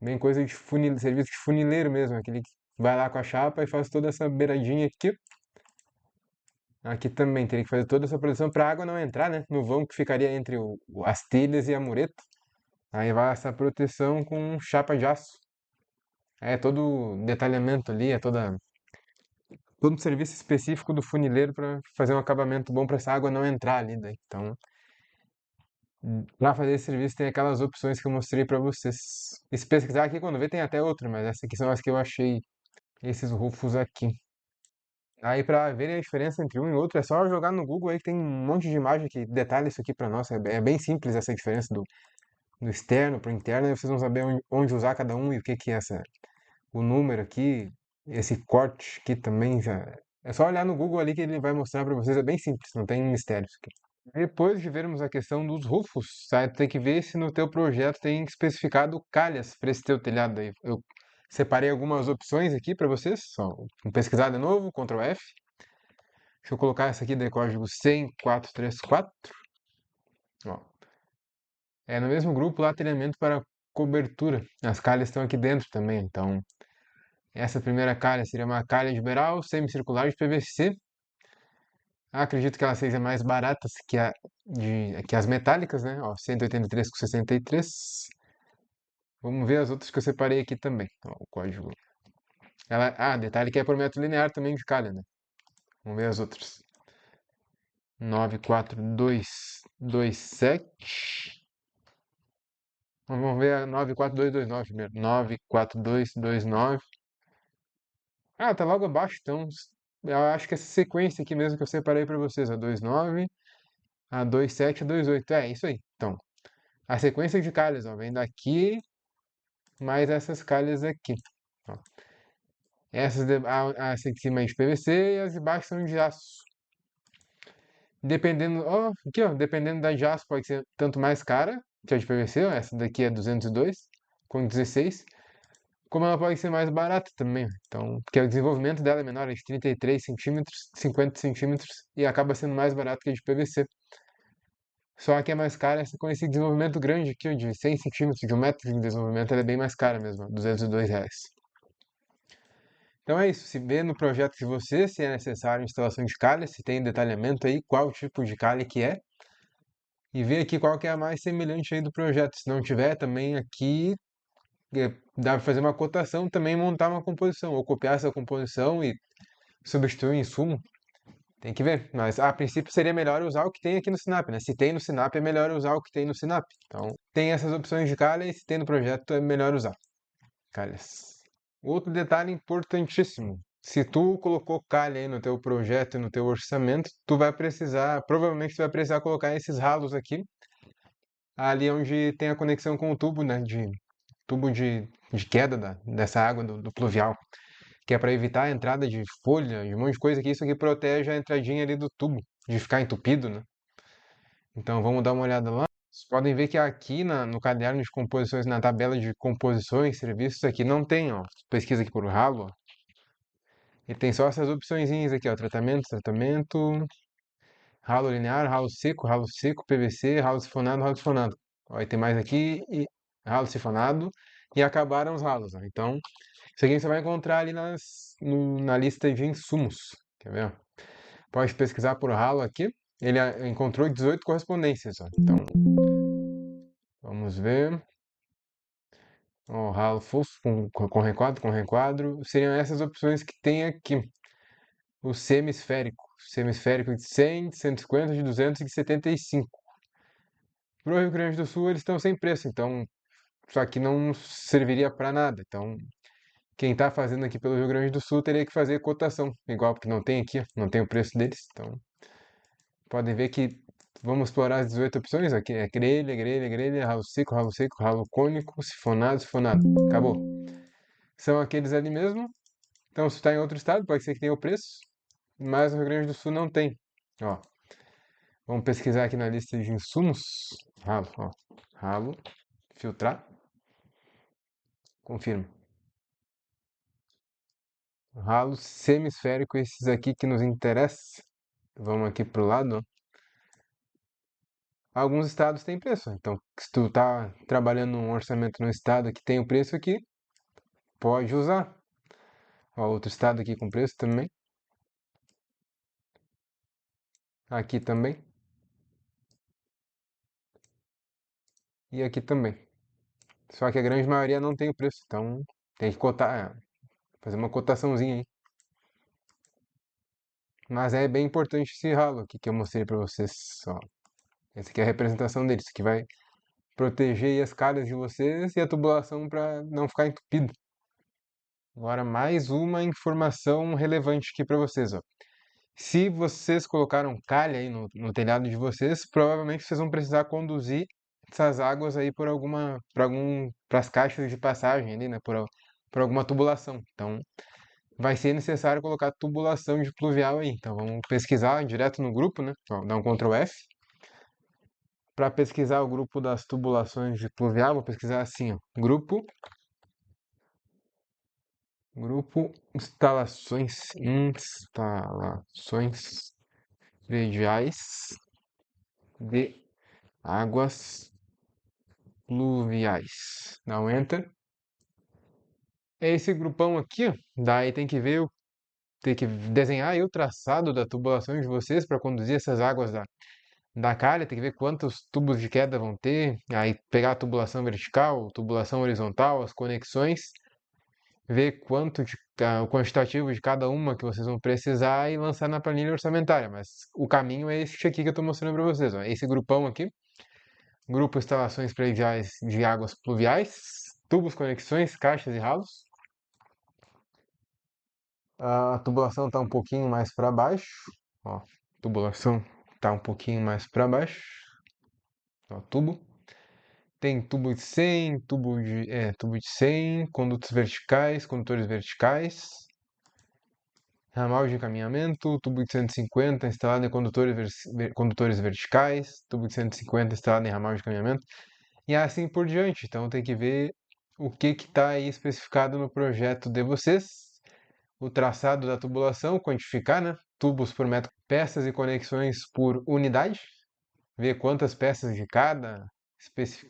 Bem coisa de serviço de funileiro mesmo, aquele que vai lá com a chapa e faz toda essa beiradinha aqui. Aqui também teria que fazer toda essa proteção para a água não entrar, né? No vão que ficaria entre as telhas e a mureta. Aí vai essa proteção com chapa de aço. É todo detalhamento ali, todo um serviço específico do funileiro para fazer um acabamento bom para essa água não entrar ali, daí. Então, para fazer esse serviço tem aquelas opções que eu mostrei para vocês. E se pesquisar aqui quando vê tem até outra, mas essas aqui são as que eu achei, esses rufos aqui. Aí para verem a diferença entre um e outro é só jogar no Google aí que tem um monte de imagem que detalha isso aqui para nós. É bem simples essa diferença do externo para o interno, aí vocês vão saber onde usar cada um e o que que é o número aqui, esse corte aqui também já É só olhar no Google ali que ele vai mostrar para vocês, é bem simples, não tem mistérios aqui. Depois de vermos a questão dos rufos, tá? Tem que ver se no teu projeto tem especificado calhas para esse teu telhado aí. Eu separei algumas opções aqui para vocês, só vamos pesquisar de novo, Ctrl F. Deixa eu colocar essa aqui de código 10434. Ó, é no mesmo grupo lá, telhamento para cobertura. As calhas estão aqui dentro também, então essa primeira calha seria uma calha de beral semicircular de PVC. Acredito que ela seja mais barata que as metálicas, né? Ó, 183 com 63. Vamos ver as outras que eu separei aqui também. Ó, o código. Detalhe que é por metro linear também de calha, né? Vamos ver as outras. 94227. Vamos ver a 94229 primeiro. 94229. Ah, tá logo abaixo, então eu acho que essa sequência aqui mesmo que eu separei para vocês, a 29, a 27, a 28. É isso aí. Então, a sequência de calhas, ó, vem daqui mais essas calhas aqui. Ó. Essa aqui de cima é de PVC e as de baixo são de aço. Dependendo, ó, aqui, ó, dependendo da de aço pode ser tanto mais cara, que a de PVC, ó, essa daqui é 202 com 16, como ela pode ser mais barata também. Então, porque o desenvolvimento dela é menor, é de 33 centímetros, 50 centímetros, e acaba sendo mais barato que a de PVC. Só que é mais cara essa com esse desenvolvimento grande aqui, ó, de 100 centímetros, de 1 metro de desenvolvimento, ela é bem mais cara mesmo, ó, R$ 202. Então é isso, se vê no projeto de você se é necessário instalação de calha, se tem detalhamento aí, qual tipo de calha que é, e ver aqui qual que é a mais semelhante aí do projeto. Se não tiver, também aqui dá para fazer uma cotação, também montar uma composição, ou copiar essa composição e substituir o insumo. Tem que ver, mas a princípio seria melhor usar o que tem aqui no Sinap, né? Se tem no Sinap, é melhor usar o que tem no Sinap. Então, tem essas opções de calha e se tem no projeto, é melhor usar calhas. Outro detalhe importantíssimo. Se tu colocou calha aí no teu projeto e no teu orçamento, tu vai precisar, provavelmente tu vai precisar colocar esses ralos aqui, ali onde tem a conexão com o tubo, né, de queda dessa água do pluvial, que é para evitar a entrada de folha, de um monte de coisa que isso aqui protege a entradinha ali do tubo, de ficar entupido, né? Então vamos dar uma olhada lá. Vocês podem ver que aqui no caderno de composições, na tabela de composições, serviços, aqui não tem, ó. Pesquisa aqui por ralo, ó. E tem só essas opções aqui, ó. Tratamento, ralo linear, ralo seco, PVC, ralo sifonado, ralo sifonado. Ó, e tem mais aqui, e ralo sifonado, e acabaram os ralos, ó. Então, isso aqui você vai encontrar ali na lista de insumos. Quer ver? Ó? Pode pesquisar por ralo aqui. Ele encontrou 18 correspondências, ó. Então, vamos ver. Ó, ralo fofo com requadro. Seriam essas opções que tem aqui. O semisférico. Semisférico de 100, de 150, de 200 e de 75. Para o Rio Grande do Sul, eles estão sem preço, então só que não serviria para nada. Então, quem está fazendo aqui pelo Rio Grande do Sul teria que fazer cotação, igual porque não tem aqui, não tem o preço deles. Então, podem ver que vamos explorar as 18 opções. Aqui é grelha, ralo seco, ralo cônico, sifonado, sifonado. Acabou. São aqueles ali mesmo. Então, se está em outro estado, pode ser que tenha o preço, mas no Rio Grande do Sul não tem. Ó, vamos pesquisar aqui na lista de insumos. Ralo, ó. Ralo, filtrar. Confirma. Ralo semisférico, esses aqui que nos interessam. Vamos aqui pro lado, ó. Alguns estados têm preço. Então, se tu tá trabalhando num orçamento num estado que tem o preço aqui, pode usar. Ó, outro estado aqui com preço também. Aqui também. E aqui também. Só que a grande maioria não tem o preço. Então, tem que cotar, fazer uma cotaçãozinha aí. Mas é bem importante esse ralo aqui que eu mostrei para vocês. Ó. Essa aqui é a representação deles, que vai proteger aí as calhas de vocês e a tubulação para não ficar entupido. Agora, mais uma informação relevante aqui para vocês. Ó. Se vocês colocaram calha aí no telhado de vocês, provavelmente vocês vão precisar conduzir essas águas aí para as caixas de passagem ali, né? Por alguma tubulação. Então, vai ser necessário colocar tubulação de pluvial aí. Então vamos pesquisar direto no grupo, né? Ó, dá um Ctrl F. Para pesquisar o grupo das tubulações de pluvial, vou pesquisar assim, ó, grupo instalações prediais de águas pluviais. Dá um Enter. É esse grupão aqui, ó. Daí tem que desenhar aí o traçado da tubulação de vocês para conduzir essas águas da calha, tem que ver quantos tubos de queda vão ter, aí pegar a tubulação vertical, tubulação horizontal, as conexões, ver o quantitativo de cada uma que vocês vão precisar e lançar na planilha orçamentária. Mas o caminho é esse aqui que eu estou mostrando para vocês, ó. Esse grupão aqui, grupo instalações prediais de águas pluviais, tubos, conexões, caixas e ralos. A tubulação está um pouquinho mais para baixo, ó, tubulação está um pouquinho mais para baixo, ó, tubo. Tem tubo de 100, tubo de 100, condutos verticais, condutores verticais, ramal de encaminhamento, tubo de 150 instalado em condutores verticais, tubo de 150 instalado em ramal de encaminhamento, e assim por diante. Então tem que ver o que está aí especificado no projeto de vocês, o traçado da tubulação, quantificar, né? Tubos por metro, peças e conexões por unidade, ver quantas peças de cada,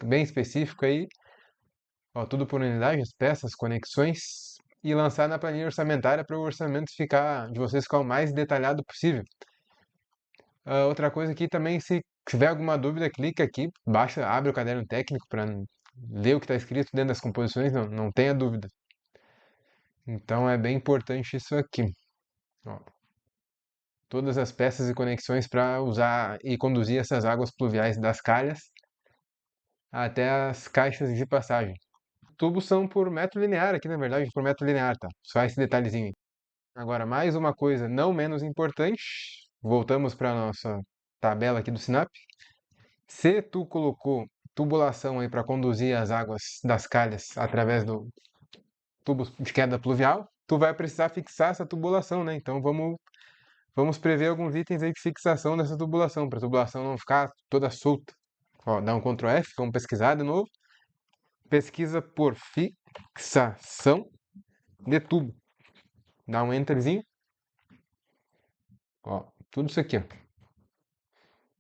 bem específico aí, ó, tudo por unidade, as peças, conexões, e lançar na planilha orçamentária para o orçamento de vocês ficar o mais detalhado possível. Outra coisa aqui também, se tiver alguma dúvida, clica aqui, baixa, abre o caderno técnico para ler o que está escrito dentro das composições, não tenha dúvida. Então é bem importante isso aqui. Ó, todas as peças e conexões para usar e conduzir essas águas pluviais das calhas até as caixas de passagem. Tubos são por metro linear aqui, na verdade, por metro linear, tá? Só esse detalhezinho aí. Agora, mais uma coisa não menos importante, voltamos para a nossa tabela aqui do Sinap. Se tu colocou tubulação aí para conduzir as águas das calhas através do tubo de queda pluvial, tu vai precisar fixar essa tubulação, né? Então vamos prever alguns itens aí de fixação dessa tubulação, para a tubulação não ficar toda solta. Ó, dá um Ctrl F, vamos pesquisar de novo. Pesquisa por fixação de tubo. Dá um enterzinho. Ó, tudo isso aqui, ó.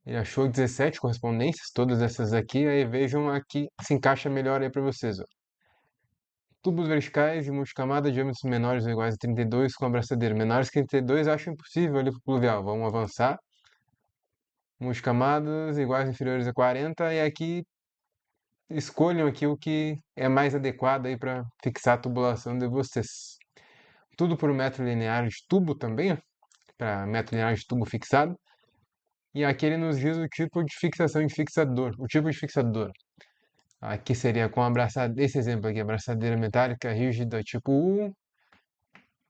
Ele achou 17 correspondências, todas essas aqui, aí vejam aqui se encaixa melhor aí para vocês, ó. Tubos verticais de multicamada, diâmetros menores ou iguais a 32 com abraçadeira. Menores que 32 acho impossível ali pro pluvial. Vamos avançar. Multicamadas iguais ou inferiores a 40 e aqui escolham aqui o que é mais adequado aí para fixar a tubulação de vocês. Tudo por metro linear de tubo também, ó, para metro linear de tubo fixado. E aqui ele nos diz o tipo de fixação de fixador. O tipo de fixador. Aqui seria com abraçadeira, esse exemplo aqui, abraçadeira metálica rígida tipo U,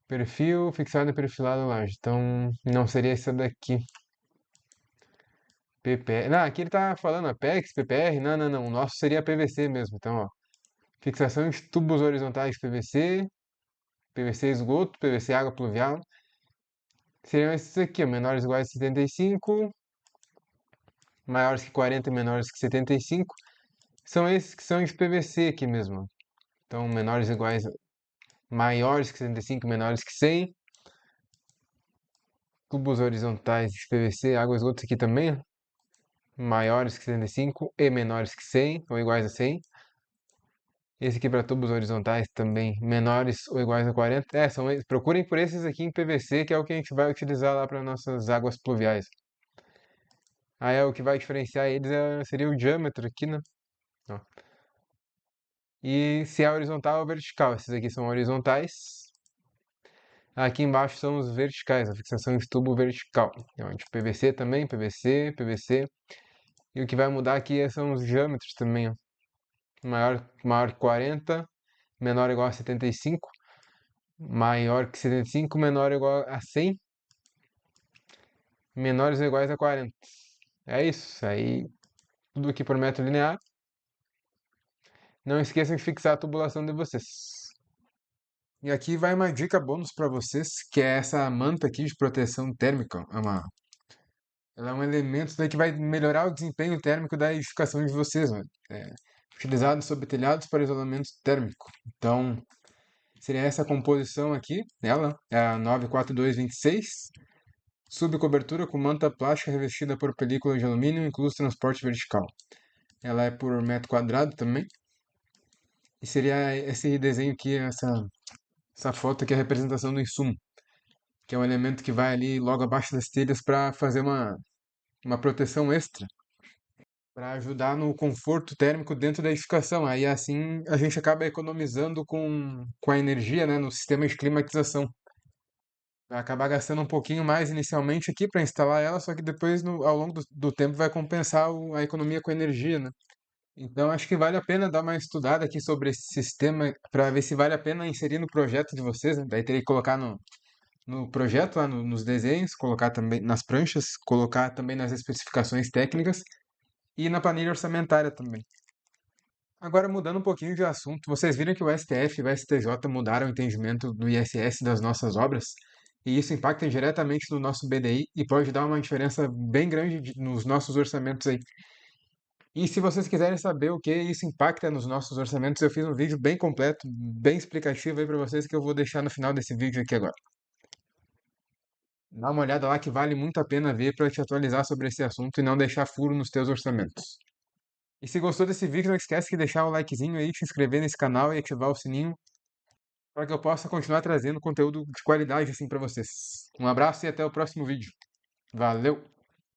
perfil fixado e perfilado large. Então, não seria essa daqui. PPR. Não, aqui ele tá falando Apex, PPR. Não. O nosso seria PVC mesmo. Então, ó. Fixação de tubos horizontais de PVC, PVC esgoto, PVC água pluvial. Seriam esses aqui, ó, menores ou iguais a 75, maiores que 40 e menores que 75. São esses que são de PVC aqui mesmo. Então, menores ou iguais, maiores que 75, menores que 100. Tubos horizontais de PVC, água esgoto aqui também, ó, maiores que 75 e menores que 100, ou iguais a 100. Esse aqui para tubos horizontais também, menores ou iguais a 40. Procurem por esses aqui em PVC, que é o que a gente vai utilizar lá para nossas águas pluviais. Aí o que vai diferenciar eles seria o diâmetro aqui, né? Ó. E se é horizontal ou vertical. Esses aqui são horizontais. Aqui embaixo são os verticais, a fixação de tubo vertical. Então, de PVC também, PVC, PVC. E o que vai mudar aqui são os diâmetros também, ó. Maior que 40, menor ou igual a 75, maior que 75, menor ou igual a 100, menores ou iguais a 40. É isso, aí tudo aqui por metro linear. Não esqueçam de fixar a tubulação de vocês. E aqui vai uma dica bônus para vocês, que é essa manta aqui de proteção térmica. Ela é um elemento daí que vai melhorar o desempenho térmico da edificação de vocês, né? É, utilizado sobre telhados para isolamento térmico. Então, seria essa composição aqui, ela é a 94226, subcobertura com manta plástica revestida por película de alumínio, incluso transporte vertical. Ela é por metro quadrado também. E seria esse desenho aqui, essa foto aqui, é a representação do insumo, que é um elemento que vai ali logo abaixo das telhas para fazer uma proteção extra, para ajudar no conforto térmico dentro da edificação. Aí assim a gente acaba economizando com a energia, né, no sistema de climatização. Vai acabar gastando um pouquinho mais inicialmente aqui para instalar ela, só que depois, ao longo do tempo, vai compensar a economia com a energia, né? Então, acho que vale a pena dar uma estudada aqui sobre esse sistema para ver se vale a pena inserir no projeto de vocês, né? Daí teria que colocar no projeto, lá nos desenhos, colocar também nas pranchas, colocar também nas especificações técnicas e na planilha orçamentária também. Agora, mudando um pouquinho de assunto, vocês viram que o STF e o STJ mudaram o entendimento do ISS das nossas obras? E isso impacta diretamente no nosso BDI e pode dar uma diferença bem grande nos nossos orçamentos aí. E se vocês quiserem saber o que isso impacta nos nossos orçamentos, eu fiz um vídeo bem completo, bem explicativo aí para vocês que eu vou deixar no final desse vídeo aqui agora. Dá uma olhada lá que vale muito a pena ver para te atualizar sobre esse assunto e não deixar furo nos teus orçamentos. E se gostou desse vídeo, não esquece de deixar o likezinho aí, te inscrever nesse canal e ativar o sininho para que eu possa continuar trazendo conteúdo de qualidade assim para vocês. Um abraço e até o próximo vídeo. Valeu!